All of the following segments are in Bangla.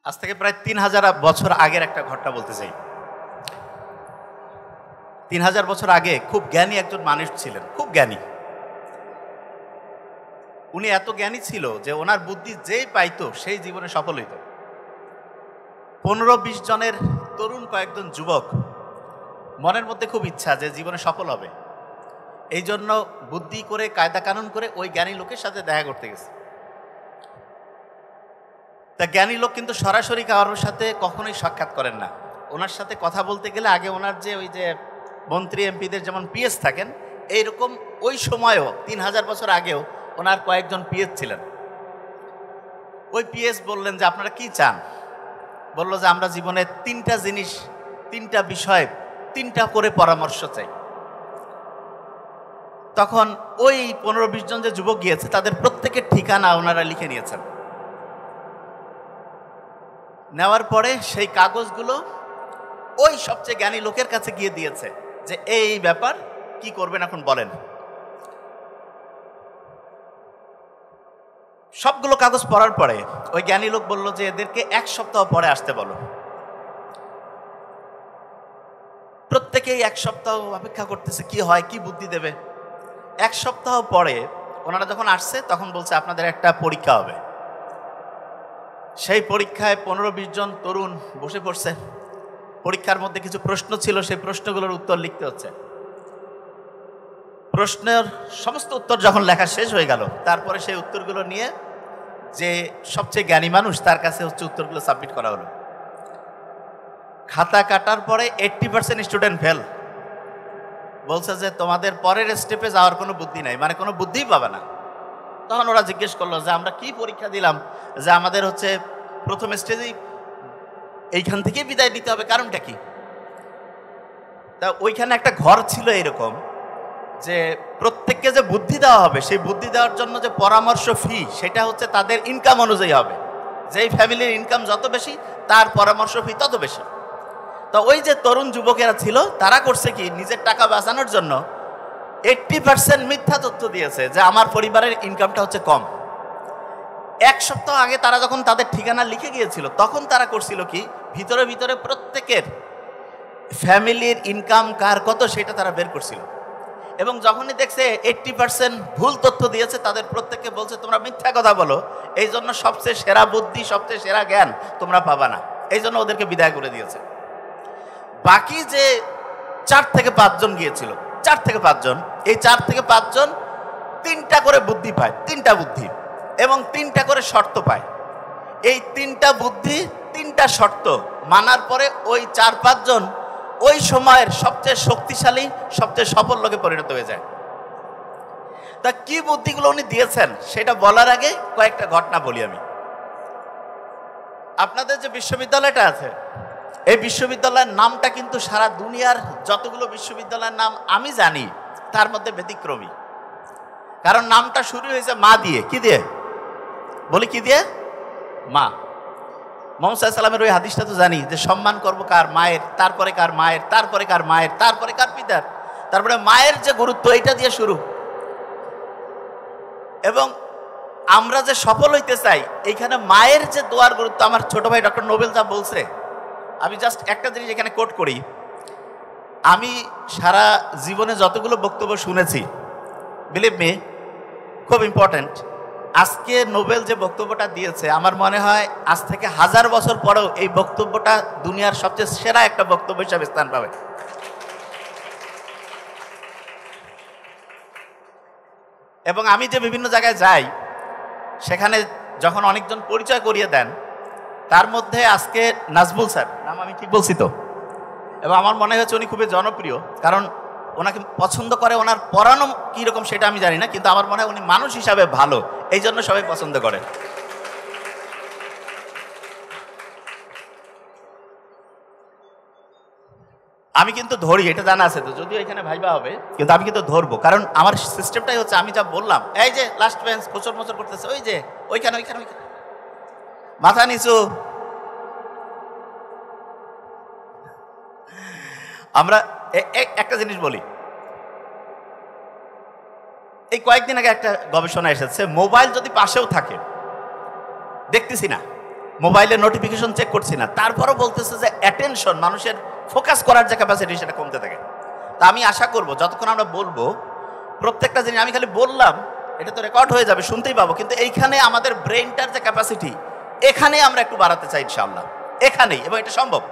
আজ থেকে প্রায় ৩,০০০ বছর আগের একটা ঘটনা বলতে চাই। ৩,০০০ বছর আগে খুব জ্ঞানী একজন মানুষ ছিলেন, খুব জ্ঞানী। উনি এত জ্ঞানী ছিল যে ওনার বুদ্ধি যেই পাইতো সেই জীবনে সফল হইত। ১৫-২০ জনের তরুণ কয়েকজন যুবক মনের মধ্যে খুব ইচ্ছা যে জীবনে সফল হবে, এই জন্য বুদ্ধি করে কায়দা কানুন করে ওই জ্ঞানী লোকের সাথে দেখা করতে গেছে। তা জ্ঞানী লোক কিন্তু সরাসরি কারোর সাথে কখনোই সাক্ষাৎ করেন না। ওনার সাথে কথা বলতে গেলে আগে ওনার যে ওই যে মন্ত্রী এমপিদের যেমন পিএস থাকেন, এইরকম ওই সময়ও ৩,০০০ বছর আগেও ওনার কয়েকজন পিএস ছিলেন। ওই পিএস বললেন যে আপনারা কি চান? বলল যে আমরা জীবনে ৩টা জিনিস, ৩টা বিষয়ে ৩টা করে পরামর্শ চাই। তখন ওই ১৫-২০ জন যে যুবক গিয়েছে তাদের প্রত্যেকের ঠিকানা ওনারা লিখে নিয়েছেন। নেওয়ার পরে সেই কাগজগুলো ওই সবচেয়ে জ্ঞানী লোকের কাছে গিয়ে দিয়েছে যে এই ব্যাপার কি করবেন এখন বলেন। সবগুলো কাগজ পড়ার পরে ওই জ্ঞানী লোক বলল যে এদেরকে ১ সপ্তাহ পরে আসতে বলো। প্রত্যেকেই ১ সপ্তাহ অপেক্ষা করতেছে কি হয়, কি বুদ্ধি দেবে। ১ সপ্তাহ পরে ওনারা যখন আসছে তখন বলছে আপনাদের একটা পরীক্ষা হবে। সেই পরীক্ষায় ১৫-২০ জন তরুণ বসে পড়ছে। পরীক্ষার মধ্যে কিছু প্রশ্ন ছিল, সেই প্রশ্নগুলোর উত্তর লিখতে হচ্ছে। প্রশ্নের সমস্ত উত্তর যখন লেখা শেষ হয়ে গেল, তারপরে সেই উত্তরগুলো নিয়ে যে সবচেয়ে জ্ঞানী মানুষ তার কাছে উত্তরগুলো সাবমিট করা হলো। খাতা কাটার পরে 80% স্টুডেন্ট ফেল। বলছে যে তোমাদের পরের স্টেপে যাওয়ার কোনো বুদ্ধি নাই, মানে কোনো বুদ্ধিই পাবে না। তখন ওরা জিজ্ঞেস করলো যে আমরা কি পরীক্ষা দিলাম যে আমাদের প্রথম স্টেজেই এইখান থেকেই বিদায় দিতে হবে, কারণটা কি? তা ওইখানে একটা ঘর ছিল এরকম যে প্রত্যেককে যে বুদ্ধি দেওয়া হবে সেই বুদ্ধি দেওয়ার জন্য যে পরামর্শ ফি সেটা তাদের ইনকাম অনুযায়ী হবে। যেই ফ্যামিলির ইনকাম যত বেশি তার পরামর্শ ফি তত বেশি। তো ওই যে তরুণ যুবকেরা ছিল তারা করছে কি, নিজের টাকা বাঁচানোর জন্য 80% মিথ্যা তথ্য দিয়েছে যে আমার পরিবারের ইনকামটা কম। ১ সপ্তাহ আগে তারা যখন তাদের ঠিকানা লিখে গিয়েছিল তখন তারা করছিল কি, ভিতরে ভিতরে প্রত্যেকের ফ্যামিলির ইনকাম কার কত সেটা তারা বের করছিল। এবং যখনই দেখছে 80% ভুল তথ্য দিয়েছে তাদের প্রত্যেককে বলছে তোমরা মিথ্যা কথা বলো, এই জন্য সবচেয়ে সেরা বুদ্ধি, সবচেয়ে সেরা জ্ঞান তোমরা পাবা না, এই জন্য ওদেরকে বিদায় করে দিয়েছে। বাকি যে 4 থেকে 5 জন গিয়েছিল, 4 থেকে 5 জন, এই 4 থেকে 5 জন 3টা করে বুদ্ধি পায়, 3টা বুদ্ধি এবং 3টা করে শর্ত পায়। এই 3টা বুদ্ধি 3টা শর্ত মানার পরে ওই 4-5 জন ওই সময়ের সবচেয়ে শক্তিশালী, সবচেয়ে সফল লোকে পরিণত হয়ে যায়। তা কি বুদ্ধিগুলো উনি দিয়েছেন সেটা বলার আগে কয়েকটা ঘটনা বলি আমি। আপনাদের যে বিশ্ববিদ্যালয়টা আছে, এই বিশ্ববিদ্যালয়ের নামটা কিন্তু সারা দুনিয়ার যতগুলো বিশ্ববিদ্যালয়ের নাম আমি জানি তার মধ্যে ব্যতিক্রমী। কারণ নামটা শুরু হয়েছে মা দিয়ে। কি দিয়ে বলি? কি দিয়ে? মা। মুহাম্মদ সাল্লাল্লাহু আলাইহি ওয়াসাল্লামের ওই হাদিসটা তো জানি যে সম্মান করবো কার? মায়ের, তারপরে কার? মায়ের, তারপরে কার? মায়ের, তারপরে কার? পিতার, তারপরে মায়ের যে গুরুত্ব এটা দিয়ে শুরু। এবং আমরা যে সফল হইতে চাই এইখানে মায়ের যে দোয়ার গুরুত্ব, আমার ছোট ভাই ডক্টর নোবেল যা বলছে, আমি জাস্ট একটা জিনিস এখানে কোট করি। আমি সারা জীবনে যতগুলো বক্তব্য শুনেছি, বিলিভ মি, খুব ইম্পর্টেন্ট। আজকে নোবেল যে বক্তব্যটা দিয়েছে আমার মনে হয় আজ থেকে 1000 বছর পরেও এই বক্তব্যটা দুনিয়ার সবচেয়ে সেরা একটা বক্তব্য হিসাবে স্থান পাবে। এবং আমি যে বিভিন্ন জায়গায় যাই সেখানে যখন অনেকজন পরিচয় করিয়ে দেন, তার মধ্যে আজকে নাজমুল স্যার নাম, আমি ঠিক বলছি তো? এবং আমার মনে হচ্ছে উনি খুবই জনপ্রিয়, কারণ ওনাকে পছন্দ করে। ওনার পড়ানো কীরকম সেটা আমি জানি না, কিন্তু আমার মনে হয় উনি মানুষ হিসাবে ভালো, এই জন্য সবাই পছন্দ করে। আমি কিন্তু ধরি, এটা জানা আছে তো, যদিও এখানে ভাইবা হবে, কিন্তু আমি কিন্তু ধরবো, কারণ আমার সিস্টেমটাই আমি যা বললাম, এই যে লাস্ট বেঞ্চ মোচর মোচর করতেছে, ওই যে ওইখানে ওইখানে ওইখানে মাথা নিচু। আমরা একটা জিনিস বলি, এই কয়েকদিন আগে একটা গবেষণা এসেছে, মোবাইল যদি পাশেও থাকে, দেখতেছি না, মোবাইলে নোটিফিকেশন চেক করছি না, তারপরও বলতেছে যে অ্যাটেনশন, মানুষের ফোকাস করার যে ক্যাপাসিটি সেটা কমতে থাকে। তা আমি আশা করব যতক্ষণ আমরা বলবো প্রত্যেকটা জিনিস, আমি খালি বললাম এটা তো রেকর্ড হয়ে যাবে, শুনতেই পাবো, কিন্তু এইখানে আমাদের ব্রেইনটার যে ক্যাপাসিটি এখানে আমরা একটু বাড়াতে চাই ইনশাআল্লাহ, এখানেই, এবং এটা সম্ভব।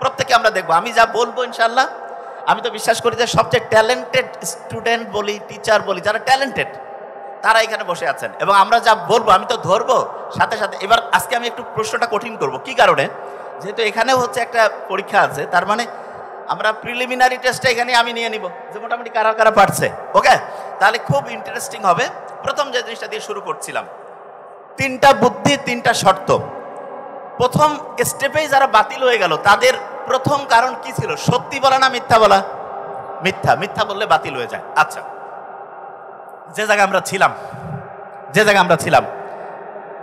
প্রত্যেকে আমরা দেখবো, আমি যা বলবো ইনশাআল্লাহ, আমি তো বিশ্বাস করি যে সবচেয়ে ট্যালেন্টেড স্টুডেন্ট বলি, টিচার বলি, যারা ট্যালেন্টেড তারা এখানে বসে আছেন, এবং আমরা যা বলবো আমি তো ধরবো সাথে সাথে। এবার আজকে আমি একটু প্রশ্নটা কঠিন করব, কি কারণে, যেহেতু এখানেও হচ্ছে একটা পরীক্ষা আছে, তার মানে আমরা প্রিলিমিনারি টেস্টটা এখানে আমি নিয়ে নিব যে মোটামুটি কারা কারা পারছে। ওকে, তাহলে খুব ইন্টারেস্টিং হবে। প্রথম যে জিনিসটা দিয়ে শুরু করছিলাম, তিনটা বুদ্ধি, তিনটা শর্ত। প্রথম স্টেপেই যারা বাতিল হয়ে গেল তাদের প্রথম কারণ কি ছিল? সত্যি বলা না মিথ্যা বলা? মিথ্যা। মিথ্যা বললে বাতিল হয়ে যায়। আচ্ছা, যে জায়গায় আমরা ছিলাম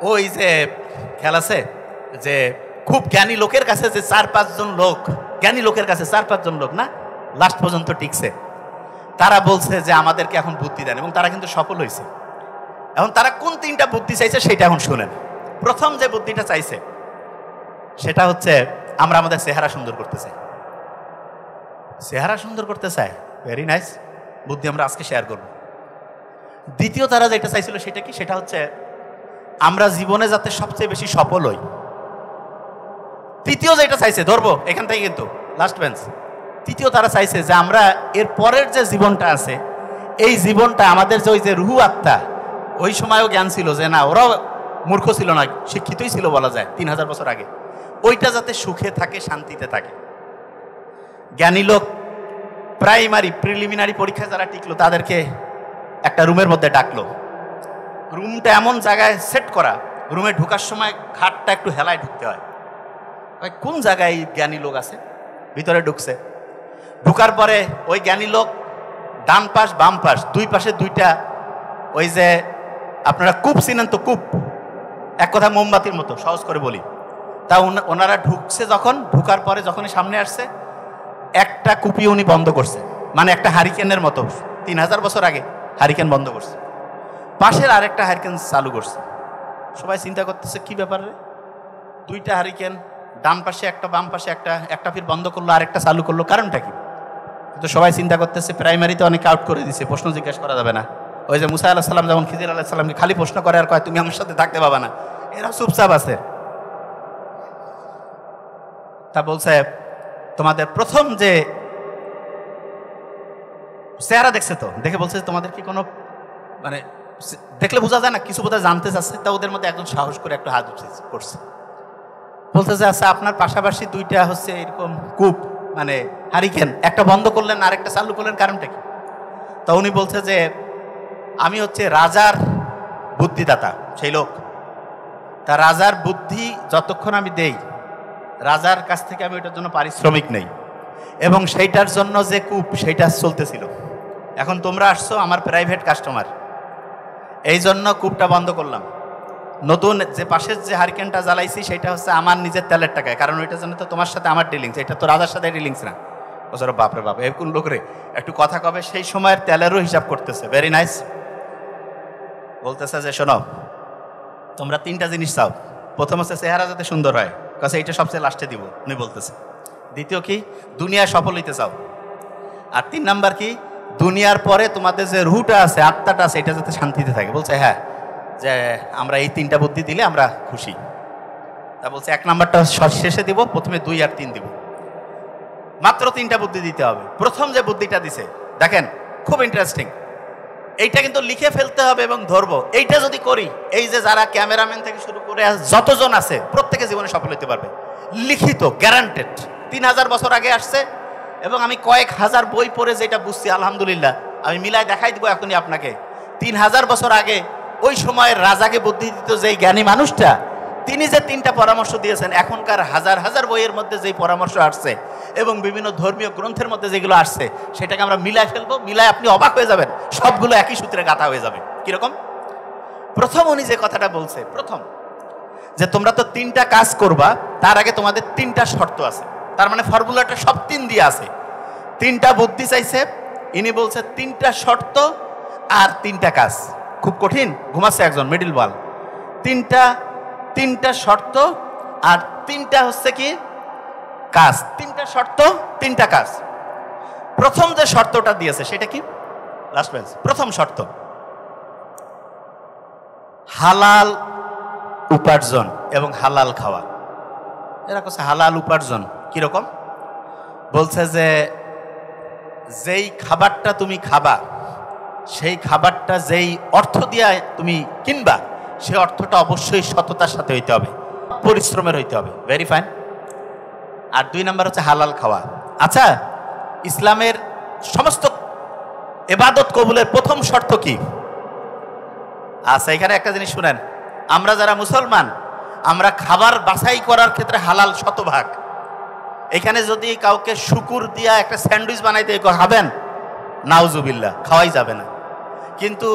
ওই যে খেয়াল আছে যে খুব জ্ঞানী লোকের কাছে যে 4-5 জন লোক, জ্ঞানী লোকের কাছে 4-5 জন লোক না লাস্ট পর্যন্ত টিকছে, তারা বলছে যে আমাদেরকে এখন বুদ্ধি দেন, এবং তারা কিন্তু সফল হয়েছে। এখন তারা কোন তিনটা বুদ্ধি চাইছে সেটা এখন শুনেন। প্রথম যে বুদ্ধিটা চাইছে সেটা হচ্ছে আমরা আমাদের চেহারা সুন্দর করতে চাই। চেহারা সুন্দর করতে চাই, ভেরি নাইস বুদ্ধি, আমরা আজকে শেয়ার করব। দ্বিতীয় তারা যেটা চাইছিল সেটা কি? সেটা হচ্ছে আমরা জীবনে যাতে সবচেয়ে বেশি সফল হই। তৃতীয় যেটা চাইছে, ধরবো এখান থেকে কিন্তু লাস্ট বেঞ্চ, তৃতীয় তারা চাইছে যে আমরা এর পরের যে জীবনটা আছে এই জীবনটা আমাদের যে ওই যে রুহু আত্মা, ওই সময়ও জ্ঞান ছিল যে না, ওরাও মূর্খ ছিল না, শিক্ষিতই ছিল বলা যায় 3000 বছর আগে, ওইটা যাতে সুখে থাকে, শান্তিতে থাকে। জ্ঞানী লোক প্রাইমারি প্রিলিমিনারি পরীক্ষা যারা টিকলো তাদেরকে একটা রুমের মধ্যে ডাকলো। রুমটা এমন জায়গায় সেট করা, রুমে ঢোকার সময় খাটটা একটু হেলায় ঢুকতে হয়। কোন জায়গায় জ্ঞানী লোক আছে? ভিতরে ঢুকছে। ঢুকার পরে ওই জ্ঞানী লোক ডান পাশ বাম পাশ দুই পাশে দুইটা ওই যে আপনারা কূপ চিনেন তো, কূপ, এক কথা মোমবাতির মতো, সহজ করে বলি। তা ওনারা ঢুকছে, যখন ঢুকার পরে যখনই সামনে আসছে একটা কূপই উনি বন্ধ করছে, মানে একটা হারিকেনের মতো, 3000 বছর আগে হারিকেন বন্ধ করছে। পাশের আরেকটা হারিকেন চালু করছে। সবাই চিন্তা করতেছে কি ব্যাপারে, দুইটা হারিকেন, ডান পাশে একটা বাম পাশে একটা ফির বন্ধ করলো, আরেকটা চালু করলো, কারণটা কি? কিন্তু সবাই চিন্তা করতেছে প্রাইমারিতে অনেকে আউট করে দিছে, প্রশ্ন জিজ্ঞাসা করা যাবে না। ওই যে মুসা আলাইহিস সালাম যেমন খিজির আলাইহিস সালামকে খালি প্রশ্ন করে আর কয় তুমি আমার সাথে থাকতে পাবা না, এরা চুপচাপ আছে। তা বলছে তোমাদের প্রথম যে চেহারা দেখছে, তো দেখে বলছে তোমাদের কি কোনো মানে দেখলে বোঝা যায় না কিছু বোধহয় জানতে চাচ্ছে। তা ওদের মধ্যে একজন সাহস করে একটু হাত করছে, বলতে যে আচ্ছা আপনার পাশাপাশি দুইটা হচ্ছে এরকম কূপ মানে হারিকেন, একটা বন্ধ করলেন আর একটা চালু করলেন, কারণটা কি? তা উনি বলছে যে আমি হচ্ছে রাজার বুদ্ধিদাতা সেই লোক। তা রাজার বুদ্ধি যতক্ষণ আমি দেই, রাজার কাছ থেকে আমি ওইটার জন্য পারিশ্রমিক নেই, এবং সেইটার জন্য যে কূপ সেইটা চলতেছিল। এখন তোমরা আসছো আমার প্রাইভেট কাস্টমার, এই জন্য কূপটা বন্ধ করলাম। নতুন যে পাশের যে হারিকেনটা জ্বালাইছি সেটা হচ্ছে আমার নিজের তেলের টাকায়, কারণ ওইটার জন্য তো তোমার সাথে আমার ডিলিংস, এটা তো রাজার সাথে ডিলিংস না। ওসব বাপরে বাপ, এরকম লোক রে একটু কথা কবে, সেই সময়ের তেলেরও হিসাব করতেছে। Very nice. বলতেছে যে শোনো, তোমরা তিনটা জিনিস চাও। প্রথম হচ্ছে চেহারা যাতে সুন্দর হয়, কাছে এইটা সবচেয়ে লাস্টে দিব উনি বলতেছে। দ্বিতীয় কি? দুনিয়ায় সফল হইতে চাও। আর 3 নাম্বার কি? দুনিয়ার পরে তোমাদের যে রুহটা আছে, আত্মাটা আছে, এটা যাতে শান্তিতে থাকে। বলছে হ্যাঁ, যে আমরা এই 3টা বুদ্ধি দিলে আমরা খুশি। তা বলছে 1 নাম্বারটা শেষে দিব, প্রথমে 2 আর 3 দিব। মাত্র 3টা বুদ্ধি দিতে হবে। প্রথম যে বুদ্ধিটা দিছে দেখেন খুব ইন্টারেস্টিং, এইটা কিন্তু লিখে ফেলতে হবে এবং ধরবো। এইটা যদি করি, এই যে যারা ক্যামেরাম্যান থেকে শুরু করে যতজন আছে প্রত্যেকে জীবনে সফল হতে পারবে, লিখিত গ্যারান্টেড। 3000 বছর আগে আসছে, এবং আমি কয়েক হাজার বই পড়ে যেটা বুঝছি আলহামদুলিল্লাহ আমি মিলাই দেখাই দিব এখনই আপনাকে। 3000 বছর আগে ওই সময়ের রাজাকে বুদ্ধি দিত যেই জ্ঞানী মানুষটা, তিনি যে 3টা পরামর্শ দিয়েছেন, এখনকার হাজার হাজার বইয়ের মধ্যে যেই পরামর্শ আসছে এবং বিভিন্ন ধর্মীয় গ্রন্থের মধ্যে যেগুলো আসছে, সেটাকে আমরা মিলাই ফেলবো। মিলাই আপনি অবাক হয়ে যাবেন, সবগুলো একই সূত্রে গাঁথা হয়ে যাবে। কিরকম? প্রথম উনি যে কথাটা বলছে, প্রথম যে তোমরা তো 3টা কাজ করবা, তার আগে তোমাদের 3টা শর্ত আছে। তার মানে ফর্মুলাটা সব 3 দিয়ে আছে। 3টা বুদ্ধি চাইছে, ইনি বলছে 3টা শর্ত আর 3টা কাজ। খুব কঠিন, ঘুমাচ্ছে একজন মিডিল ওয়াল। 3টা শর্ত আর তিনটা হচ্ছে কি কাজ, তিনটা শর্ত, তিনটা কাজ। প্রথম যে শর্তটা দিয়েছে সেটা কি? Last bench. প্রথম শর্ত হালাল উপার্জন এবং হালাল খাওয়া। এরা কাছে হালাল উপার্জন কিরকম? বলছে যে যেই খাবারটা তুমি খাবা, সেই খাবারটা যেই অর্থ দিয়ে তুমি কিনবা, সেই অর্থটা অবশ্যই সততার সাথে হইতে হবে, পরিশ্রমের হইতে হবে। Very fine. আর 2 নাম্বার হচ্ছে হালাল খাওয়া। আচ্ছা, ইসলামের সমস্ত ইবাদত কবুলের প্রথম শর্ত কি? আচ্ছা, এখানে একটা জিনিস শুনেন, আমরা যারা মুসলমান, আমরা খাবার বাছাই করার ক্ষেত্রে হালাল শতভাগ। এখানে যদি কাউকে শুকুর দিয়া একটা স্যান্ডউইচ বানাইতে খাবেন, নাউজুবিল্লাহ, খাওয়াই যাবে না। কিন্তু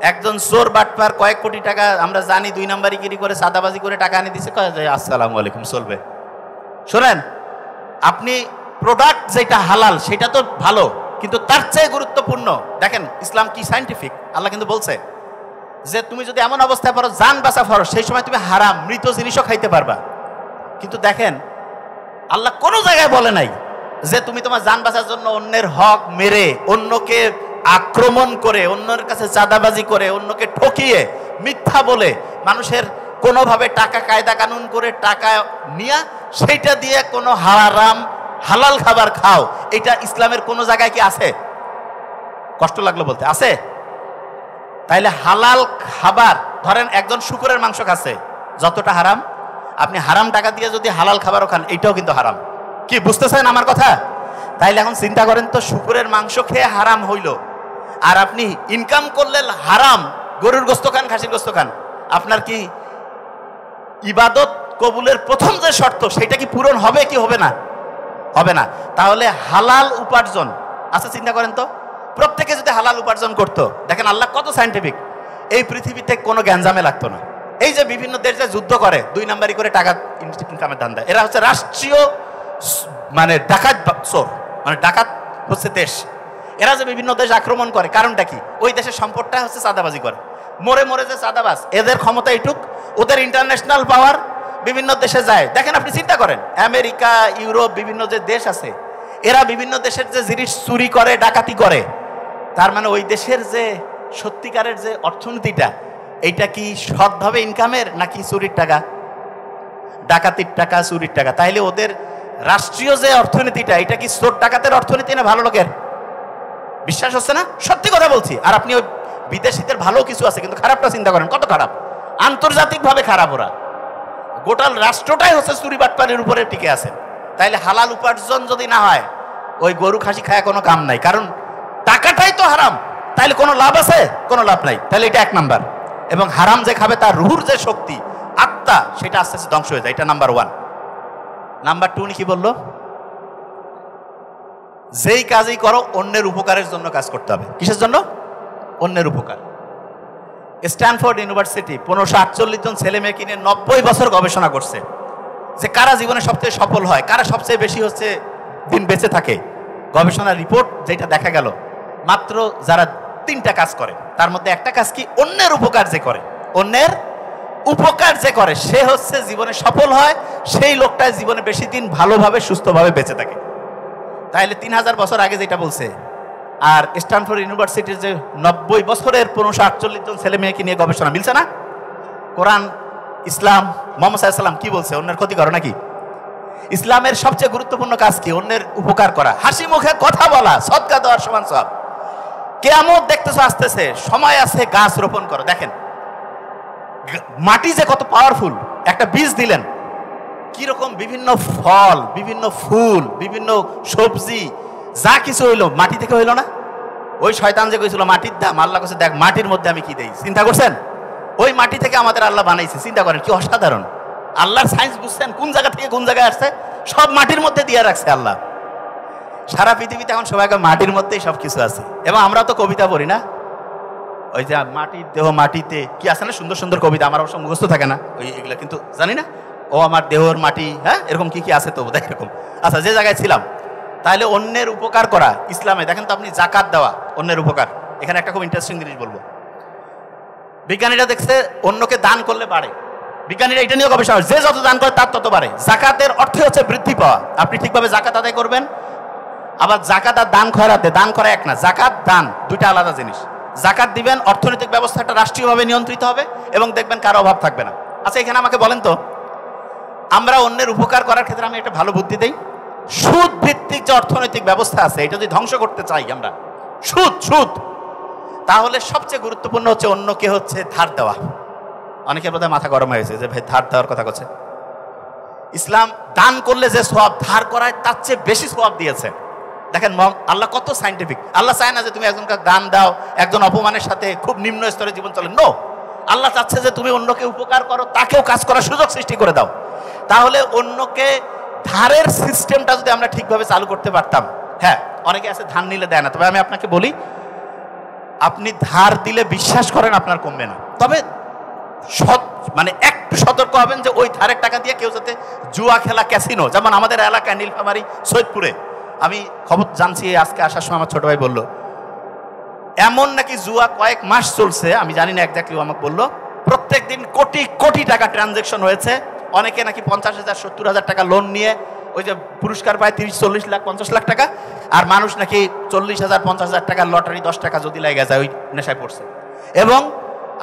একজন চোর বাটপার কয়েক কোটি টাকা আমরা জানি 2 নাম্বারি গিরি করে সাদাবাজি করে টাকা এনে দিছে, কয়ে যায় আসসালামু আলাইকুম, চলবে। শোনেন, আপনি প্রোডাক্ট যেটা হালাল সেটা তো ভালো, কিন্তু তার চেয়ে গুরুত্বপূর্ণ দেখেন ইসলাম কি সায়েন্টিফিক। আল্লাহ কিন্তু বলছে যে তুমি যদি এমন অবস্থায় পারো জান বাঁচা ফরজ, সেই সময় তুমি হারাম মৃত জিনিসও খাইতে পারবা। কিন্তু দেখেন আল্লাহ কোনো জায়গায় বলে নাই যে তুমি তোমার জান বাঁচার জন্য অন্যের হক মেরে, অন্যকে আক্রমণ করে, অন্যের কাছে চাঁদাবাজি করে, অন্যকে ঠকিয়ে, মিথ্যা বলে, মানুষের কোনোভাবে টাকা কায়দা কানুন করে টাকা নিয়া সেইটা দিয়ে কোনো হারাম হালাল খাবার খাও। এটা ইসলামের কোনো জায়গায় কি আছে? কষ্ট লাগলো বলতে, আছে? তাইলে হালাল খাবার, ধরেন একজন শুকরের মাংস খাচ্ছে, যতটা হারাম, আপনি হারাম টাকা দিয়ে যদি হালাল খাবারও খান, এইটাও কিন্তু হারাম। কি বুঝতেছেন আমার কথা? তাইলে এখন চিন্তা করেন তো, শুকরের মাংস খেয়ে হারাম হইল, আর আপনি ইনকাম করলে হারাম, গরুর গোস্ত খান, খাসির গোস্ত খান, আপনার কি ইবাদত কবুলের প্রথম যে শর্ত সেটা কি পূরণ হবে কি হবে না? হবে না। তাহলে হালাল উপার্জন, আচ্ছা চিন্তা করেন তো, প্রত্যেকে যদি হালাল উপার্জন করতো, দেখেন আল্লাহ কত সায়েন্টিফিক, এই পৃথিবীতে কোনো গ্যাঞ্জামে লাগতো না। এই যে বিভিন্ন দেশ যে যুদ্ধ করে 2 নাম্বারি করে টাকা ইনকামের ধান্দা, এরা হচ্ছে রাষ্ট্রীয় মানে ডাকাত চোর, মানে ডাকাত হচ্ছে দেশ। এরা যে বিভিন্ন দেশ আক্রমণ করে, কারণটা কি? ওই দেশের সম্পদটা হচ্ছে চাঁদাবাজি করে, মরে মরে যে চাঁদাবাজ, এদের ক্ষমতা এইটুক, ওদের ইন্টারন্যাশনাল পাওয়ার বিভিন্ন দেশে যায়। দেখেন আপনি চিন্তা করেন, আমেরিকা, ইউরোপ, বিভিন্ন যে দেশ আছে, এরা বিভিন্ন দেশের যে জিনিস চুরি করে, ডাকাতি করে, তার মানে ওই দেশের যে সত্যিকারের যে অর্থনীতিটা, এইটা কি সৎভাবে ইনকামের নাকি চুরির টাকা, ডাকাতির টাকা, চুরির টাকা? তাইলে ওদের রাষ্ট্রীয় যে অর্থনীতিটা, এটা কি চোর ডাকাতের অর্থনীতি না ভালো লোকের? বিশ্বাস হচ্ছে না? সত্যি কথা বলছি। আর আপনি ওই বিদেশিদের ভালো কিছু আছে, কিন্তু খারাপটা চিন্তা করেন কত খারাপ, আন্তর্জাতিকভাবে খারাপ। ওরা গোটা রাষ্ট্রটাই হচ্ছে চুরি বাটপারের উপরে টিকে আছে। তাইলে হালাল উপার্জন যদি না হয়, ওই গরু খাসি খায় কোনো কাম নাই, কারণ টাকাটাই তো হারাম। তাইলে কোনো লাভ আছে? কোনো লাভ নাই। তাহলে এটা 1 নাম্বার। এবং হারাম যে খাবে তার রুহুর যে শক্তি, আত্মা, সেটা আস্তে আস্তে ধ্বংস হয়ে যায়। এটা নাম্বার 1। নাম্বার 2 উনি কি বললো? যেই কাজই করো অন্যের উপকারের জন্য কাজ করতে হবে। কিসের জন্য? অন্যের উপকার। স্ট্যানফোর্ড ইউনিভার্সিটি 1548 জন ছেলে মেয়েকে নিয়ে 90 বছর গবেষণা করছে যে কারা জীবনে সবচেয়ে সফল হয়, কারা সবচেয়ে বেশি হচ্ছে দিন বেঁচে থাকে। গবেষণার রিপোর্ট যেটা দেখা গেল, মাত্র যারা 3টা কাজ করে, তার মধ্যে একটা কাজ কি? অন্যের উপকার যে করে, অন্যের উপকার যে করে, সে হচ্ছে জীবনে সফল হয়, সেই লোকটা জীবনে বেশি দিন ভালোভাবে সুস্থভাবে বেঁচে থাকে। তাহলে 3000 বছর আগে যেটা বলছে, আর স্ট্যানফোর্ড ইউনিভার্সিটির যে 90 বছরের 1548 জন ছেলে মেয়েকে নিয়ে গবেষণা, মিলছে না? কোরআন, ইসলাম, মুহাম্মদ সাল্লাল্লাহু আলাইহি ওয়াসাল্লাম কি বলছে? অন্যের ক্ষতি করো নাকি? ইসলামের সবচেয়ে গুরুত্বপূর্ণ কাজ কি? অন্যের উপকার করা, হাসি মুখে কথা বলা, সদকা দেওয়ার সমান সব। কিয়ামত দেখতেছো আসতেছে, সময় আছে, গাছ রোপণ করো। দেখেন মাটি যে কত পাওয়ারফুল, একটা বীজ দিলেন, কিরকম বিভিন্ন ফল, বিভিন্ন ফুল, বিভিন্ন সবজি, যা কিছু হইলো মাটি থেকে হইলো না? ওই শয়তান যে কইছিল মাটির দাম, আল্লাহ কাছে দেখ মাটির মধ্যে আমি কি দেই। চিন্তা করছেন? ওই মাটি থেকে আমাদের আল্লাহ বানাইছে। চিন্তা করেন কি অসাধারণ। আল্লাহর সায়েন্স বুঝছেন? কোন জায়গা থেকে কোন জায়গায় আসছে, সব মাটির মধ্যে দিয়ে রাখছে আল্লাহ। সারা পৃথিবীতে এখন সবাইকে মাটির মধ্যেই সব কিছু আছে। এবং আমরা তো কবিতা পড়ি না, ওই যে মাটির দেহ মাটিতে, কি আছে না সুন্দর সুন্দর কবিতা, আমার অবশ্য মুখস্থ থাকে না ওই এগুলো, কিন্তু জানি না, ও আমার দেহর মাটি, হ্যাঁ এরকম কি কি আছে তো বোধহয় এরকম। আচ্ছা, যে জায়গায় ছিলাম, তাহলে অন্যের উপকার করা ইসলামে দেখেন তো আপনি, জাকাত দেওয়া, অন্যের উপকার। এখানে একটা খুব ইন্টারেস্টিং জিনিস বলবো, বিজ্ঞানীরা দেখছে অন্যকে দান করলে বাড়ে। বিজ্ঞানীরা এটা নিয়ে গবেষণা, যে যত দান করে তার তত বাড়ে। জাকাতের অর্থ হচ্ছে বৃদ্ধি পাওয়া। আপনি ঠিকভাবে জাকাত আদায় করবেন। আবার জাকাত আর দান খয়রাতে, দান করা এক না, জাকাত দান দুইটা আলাদা জিনিস। জাকাত দিবেন, অর্থনৈতিক ব্যবস্থাটা রাষ্ট্রীয়ভাবে নিয়ন্ত্রিত হবে এবং দেখবেন কারো অভাব থাকবে না। আচ্ছা, এখানে আমাকে বলেন তো, আমরা অন্যের উপকার করার ক্ষেত্রে আমি একটা ভালো বুদ্ধি দেই। সুদ ভিত্তিক যে অর্থনৈতিক ব্যবস্থা আছে এটা যদি ধ্বংস করতে চাই আমরা, সুদ, তাহলে সবচেয়ে গুরুত্বপূর্ণ হচ্ছে অন্যকে হচ্ছে ধার দেওয়া। অনেকের বোধহয় মাথা গরম হয়েছে যে ভাই ধার দেওয়ার কথা বলছে। ইসলাম দান করলে যে সওয়াব, ধার করায় তার চেয়ে বেশি সওয়াব দিয়েছে। দেখেন আল্লাহ কত সাইন্টিফিক। আল্লাহ চায় না যে তুমি একজনকে দান দাও, একজন অপমানের সাথে খুব নিম্ন স্তরে জীবন চলে। নো, আল্লাহ চাচ্ছে যে তুমি অন্যকে উপকার করো, তাকেও কাজ করার সুযোগ সৃষ্টি করে দাও। তাহলে অন্যকে ধারের সিস্টেমটা যদি আমরা ঠিকভাবে চালু করতে পারতাম। হ্যাঁ, অনেকে আছে ধার নিলে দেয় না, তবে আমি আপনাকে বলি, আপনি ধার দিলে বিশ্বাস করেন আপনার কমবে না। তবে মানে একটু সতর্ক হবেন যে ওই ধারের টাকা দিয়ে কেউ যাতে জুয়া খেলা, ক্যাসিনো, যেমন আমাদের এলাকায় নীলফামারী সৈয়দপুরে আমি খবর জানছি, আজকে আসার সময় আমার ছোট ভাই বলল, এমন নাকি জুয়া কয়েক মাস চলছে, আমি জানি না একজাক্টলি, আমাকে বললো প্রত্যেক দিন কোটি কোটি টাকা ট্রানজেকশন হয়েছে। অনেকে নাকি 50,000 70,000 টাকা লোন নিয়ে ওই যে পুরস্কার পায় 30-40 লাখ 50 লাখ টাকা, আর মানুষ নাকি 40,000 50,000 টাকার লটারি 10 টাকা যদি লেগে যায় ওই নেশায় পড়ছে। এবং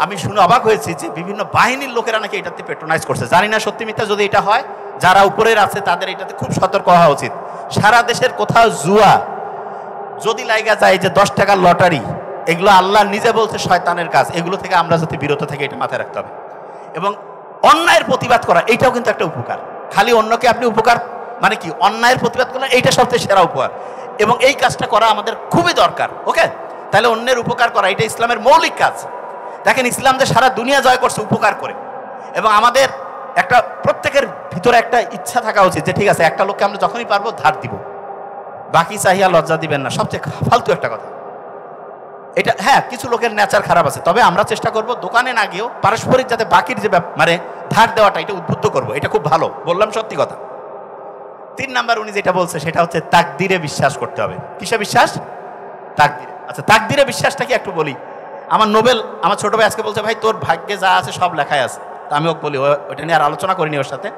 আমি শুনে অবাক হয়েছি যে বিভিন্ন বাহিনীর লোকেরা নাকি এটাতে পেট্রোনাইজ করছে। জানি না সত্যি মিথ্যা, যদি এটা হয় যারা উপরের আছে তাদের এটাতে খুব সতর্ক হওয়া উচিত। সারা দেশের কোথাও জুয়া যদি লাগা যায়, যে 10 টাকার লটারি, এগুলো আল্লাহ নিজে বলছে শয়তানের কাজ। এগুলো থেকে আমরা যদি বিরত থাকি এটা মাথায় রাখতে হবে। এবং অন্যায়ের প্রতিবাদ করা, এইটাও কিন্তু একটা উপকার। খালি অন্যকে আপনি উপকার মানে কি, অন্যায়ের প্রতিবাদ করলে এইটা সবচেয়ে সেরা উপকার, এবং এই কাজটা করা আমাদের খুবই দরকার। ওকে, তাহলে অন্যের উপকার করা এটা ইসলামের মৌলিক কাজ। দেখেন, ইসলাম যে সারা দুনিয়া জয় করছে উপকার করে। এবং আমাদের একটা প্রত্যেকের ভিতরে একটা ইচ্ছা থাকা উচিত যে ঠিক আছে, একটা লোককে আমরা যখনই পারবো ধার দিব, বাকি চাহিয়া লজ্জা দিবেন না। সবচেয়ে ফালতু একটা কথা এটা। হ্যাঁ, কিছু লোকের নেচার খারাপ আছে, তবে আমরা চেষ্টা করব দোকানে না গিয়েও পারস্পরিক যাতে বাকির যে মানে ধার দেওয়াটা এটা উদ্বুদ্ধ করবো। এটা খুব ভালো বললাম, সত্যি কথা। 3 নাম্বার উনি যেটা বলছে সেটা হচ্ছে তাকদিরে বিশ্বাস করতে হবে। কিসে বিশ্বাস? তাকদিরে। আচ্ছা, তাকদিরে বিশ্বাসটা কি একটু বলি। আমার নোবেল, আমার ছোট ভাই আজকে বলছে ভাই তোর ভাগ্যে যা আছে সব লেখাই আছে। তা আমি ওকে বলি, ওটা নিয়ে আর আলোচনা করিনি ওর সাথে।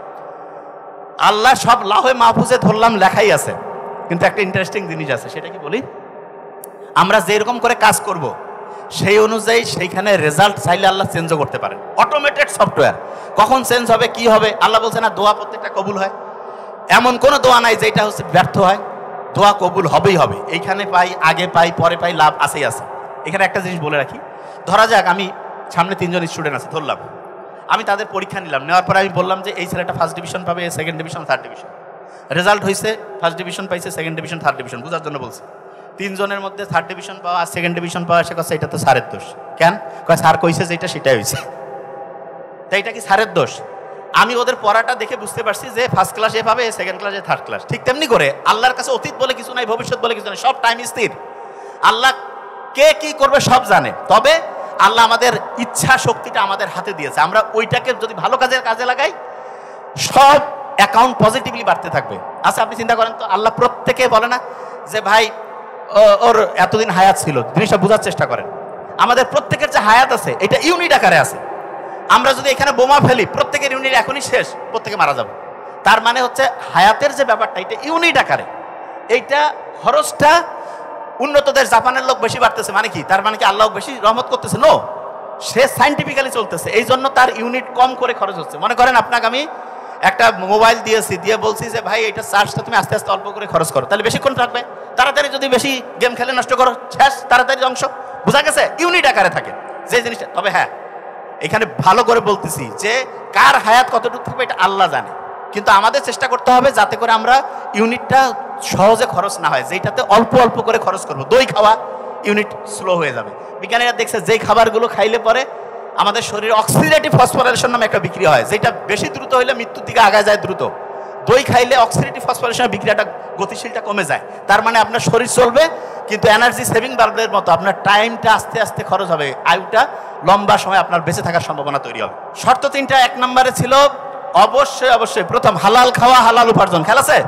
আল্লাহ সব লাহে মাহফুজে ধরলাম লেখাই আছে, কিন্তু একটা ইন্টারেস্টিং জিনিস আছে, সেটা কি বলি, আমরা যেরকম করে কাজ করব সেই অনুযায়ী সেইখানে রেজাল্ট চাইলে আল্লাহ চেঞ্জও করতে পারেন। অটোমেটেড সফটওয়্যার, কখন চেঞ্জ হবে কি হবে। আল্লাহ বলছে না দোয়া প্রত্যেকটা কবুল হয়, এমন কোনো দোয়া নাই যেটা হচ্ছে ব্যর্থ হয়। দোয়া কবুল হবেই হবে। এইখানে পাই, আগে পাই, পরে পাই, লাভ আছেই আছে। এখানে একটা জিনিস বলে রাখি, ধরা যাক আমি সামনে 3 জন স্টুডেন্ট আছে ধরলাম, আমি তাদের পরীক্ষা নিলাম, নেওয়ার পরে আমি বললাম যে এই ছেলেটা ফার্স্ট ডিভিশন পাবে, second division, third division. Result হয়েছে ফার্স্ট ডিভিশন পাইছে, সেকেন্ড ডিভিশন, থার্ড ডিভিশন। বোঝার জন্য বলছি, 3 জনের মধ্যে থার্ড ডিভিশন পাওয়া আর সেকেন্ড ডিভিশন পাওয়া, সে কথা এটা তো স্যারের দোষ। কেন? স্যার কইছে যেটা সেটাই হয়েছে, তাই এটা কি স্যারের দোষ? আমি ওদের পড়াটা দেখে বুঝতে পারছি যে ফার্স্ট ক্লাস এ পাবে, সেকেন্ড ক্লাসে থার্ড ক্লাস। ঠিক তেমনি করে আল্লাহর কাছে অতীত বলে কিছু নাই, ভবিষ্যৎ বলে কিছু নাই, সব টাইম স্থির। আল্লাহ কে কি করবে সব জানে। তবে আল্লাহ আমাদের ইচ্ছা শক্তিটা আমাদের হাতে দিয়েছে, আমরা ওইটাকে যদি ভালো কাজে লাগাই সব অ্যাকাউন্ট পজিটিভলি বাড়তে থাকবে। আচ্ছা, আপনি চিন্তা করেন তো, আল্লাহ প্রত্যেকে বলে না যে ভাই ওর এতদিন হায়াত ছিল। জিনিসটা বোঝার চেষ্টা করেন, আমাদের প্রত্যেকের যে হায়াত আছে এটা ইউনিট আকারে আছে। আমরা যদি এখানে বোমা ফেলি, প্রত্যেকের ইউনিট এখনই শেষ, প্রত্যেকে মারা যাবে। তার মানে হচ্ছে হায়াতের যে ব্যাপারটা এটা ইউনিট আকারে। এইটা খরচটা উন্নত দেশ জাপানের লোক বেশি বাড়তেছে, মানে কি তার মানে কি আল্লাহ বেশি রহমত করতেছে? নো, সে সাইন্টিফিক্যালি চলতেছে, এই জন্য তার ইউনিট কম করে খরচ হচ্ছে। মনে করেন আপনাকে আমি একটা মোবাইল দিয়েছি, দিয়ে বলছি যে ভাই এটা চার্জটা তুমি আস্তে আস্তে অল্প করে খরচ করো, তাহলে বেশিক্ষণ থাকবে। তাড়াতাড়ি যদি বেশি গেম খেলে নষ্ট করো, শেষ, তাড়াতাড়ি ধ্বংস। বোঝা গেছে? ইউনিট আকারে থাকে যে জিনিসটা। তবে হ্যাঁ, এখানে ভালো করে বলতেছি যে কার হায়াত কতটুকু থাকবে এটা আল্লাহ জানে, কিন্তু আমাদের চেষ্টা করতে হবে যাতে করে আমরা ইউনিটটা সহজে খরচ না হয়, যেটাতে অল্প অল্প করে খরচ করবো। দই খাওয়া ইউনিট স্লো হয়ে যাবে। বিজ্ঞানীরা দেখছে যেই খাবারগুলো খাইলে পরে আমাদের শরীরে অক্সিডেটিভ ফসফোরাইলেশন নামে একটা বিক্রিয়া হয়, যেটা বেশি দ্রুত হইলে মৃত্যুর দিকে আগায় যায় দ্রুত। দই খাইলে অক্সিডেটিভ ফসফোরাইলেশনের বিক্রিয়াটা গতিশীলটা কমে যায়। তার মানে আপনার শরীর চলবে, কিন্তু এনার্জি সেভিং বাল্বের মতো আপনার টাইমটা আস্তে আস্তে খরচ হবে, আয়ুটা লম্বা সময় আপনার বেঁচে থাকার সম্ভাবনা তৈরি হবে। শর্ত 3টা। 1 নম্বরে ছিল অবশ্যই প্রথম হালাল খাওয়া, হালাল উপার্জন। খেয়াল আছে?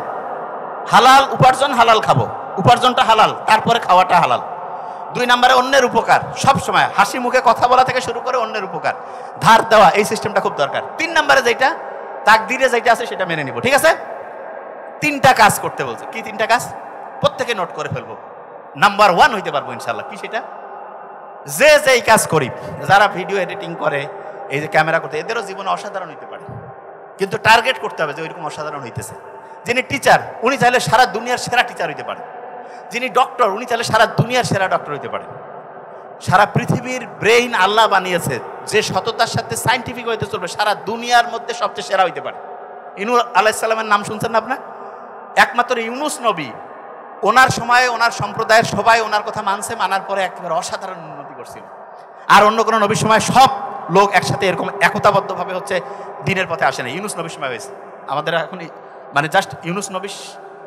হালাল উপার্জন, হালাল খাবো, উপার্জনটা হালাল, তারপরে খাওয়াটা হালাল। 2 নম্বরে অন্যের উপকার, সব সময় হাসি মুখে কথা বলা থেকে শুরু করে অন্যের উপকার, ধার দেওয়া, এই সিস্টেমটা খুব দরকার। 3 নম্বরে যেটা তাকদিরে যেটা আছে সেটা মেনে নিব, ঠিক আছে? 3টা কাজ করতে বলছে। কি 3টা কাজ? প্রত্যেকে নোট করে ফেলবো, নাম্বার 1 হইতে পারবো ইনশাল্লাহ। কি সেটা? যে যেই কাজ করি, যারা ভিডিও এডিটিং করে, এই যে ক্যামেরা করতে, এদেরও জীবনে অসাধারণ হইতে পারে, কিন্তু টার্গেট করতে হবে যে ওইরকম অসাধারণ হইতেছে। যিনি টিচার, উনি চাইলে সারা দুনিয়ার সেরা টিচার হইতে পারে। যিনি ডক্টর, উনি চাইলে সারা দুনিয়ার সেরা ডক্টর হইতে পারে। সারা পৃথিবীর ব্রেইন আল্লাহ বানিয়েছে, যে সততার সাথে সাইন্টিফিক হইতে চলবে, সারা দুনিয়ার মধ্যে সবচেয়ে সেরা হইতে পারে। ইনুস আলাইহিস সালামের নাম শুনছেন না আপনার? একমাত্র ইউনুস নবী, ওনার সময়ে ওনার সম্প্রদায়ের সবাই ওনার কথা মানছে, মানার পরে একেবারে অসাধারণ উন্নতি করছিল। আর অন্য কোনো নবীর সময় সব লোক একসাথে এরকম একতাবদ্ধভাবে হচ্ছে দিনের পথে আসে না, ইউনুস নবীর সময় হয়েছে। আমাদের এখন মানে জাস্ট ইউনুস নবীর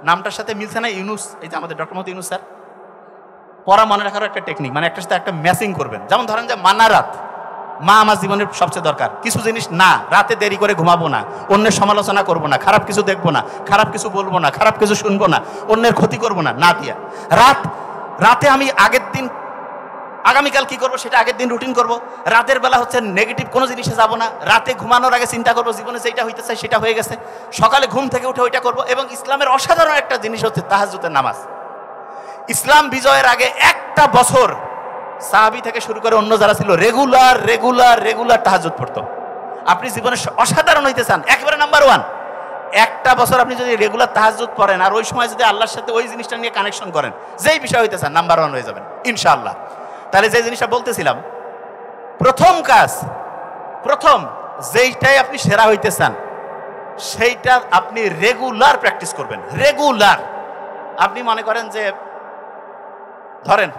নামটার সাথে মিলছে না, ইউনুস, এই যে আমাদের ডক্টর মোহাম্মদ ইউনুস স্যার। পড়া মনে রাখারও একটা টেকনিক, মানে একটার সাথে একটা ম্যাচিং করবেন। যেমন ধরেন যে মানা রাত, মা আমার জীবনের সবচেয়ে দরকার। কিছু জিনিস না, রাতে দেরি করে ঘুমাবো না, অন্যের সমালোচনা করবো না, খারাপ কিছু দেখবো না, খারাপ কিছু বলবো না, খারাপ কিছু শুনবো না, অন্যের ক্ষতি করবো না, না দিয়া রাতে আমি আগের দিন আগামীকাল কি করবো সেটা আগের দিন রুটিন করব। রাতের বেলা হচ্ছে নেগেটিভ কোনো জিনিসে যাব না। রাতে ঘুমানোর আগে চিন্তা করবো জীবনে যেটা হইতে চাই সেটা হয়ে গেছে, সকালে ঘুম থেকে উঠে ওইটা করব। এবং ইসলামের অসাধারণ একটা জিনিস হচ্ছে তাহাজ্জুদের নামাজ। ইসলাম বিজয়ের আগে একটা বছর সাহাবী থেকে শুরু করে অন্য যারা ছিল রেগুলার তাহাজ্জুদ পড়তো। আপনি জীবনে অসাধারণ হইতে চান, একেবারে নাম্বার 1, একটা বছর আপনি যদি রেগুলার তাহাজ্জুদ পড়েন আর ওই সময় যদি আল্লাহর সাথে ওই জিনিসটা নিয়ে কানেকশন করেন, যেই বিষয় হইতে চান, নাম্বার 1 হয়ে যাবেন ইনশাআল্লাহ। তাহলে যে জিনিসটা বলতেছিলাম, প্রথম যেইটাই আপনি সেরা হইতে চান সেইটা আপনি রেগুলার প্র্যাকটিস করবেন। রেগুলার আপনি মনে করেন যে ধরেন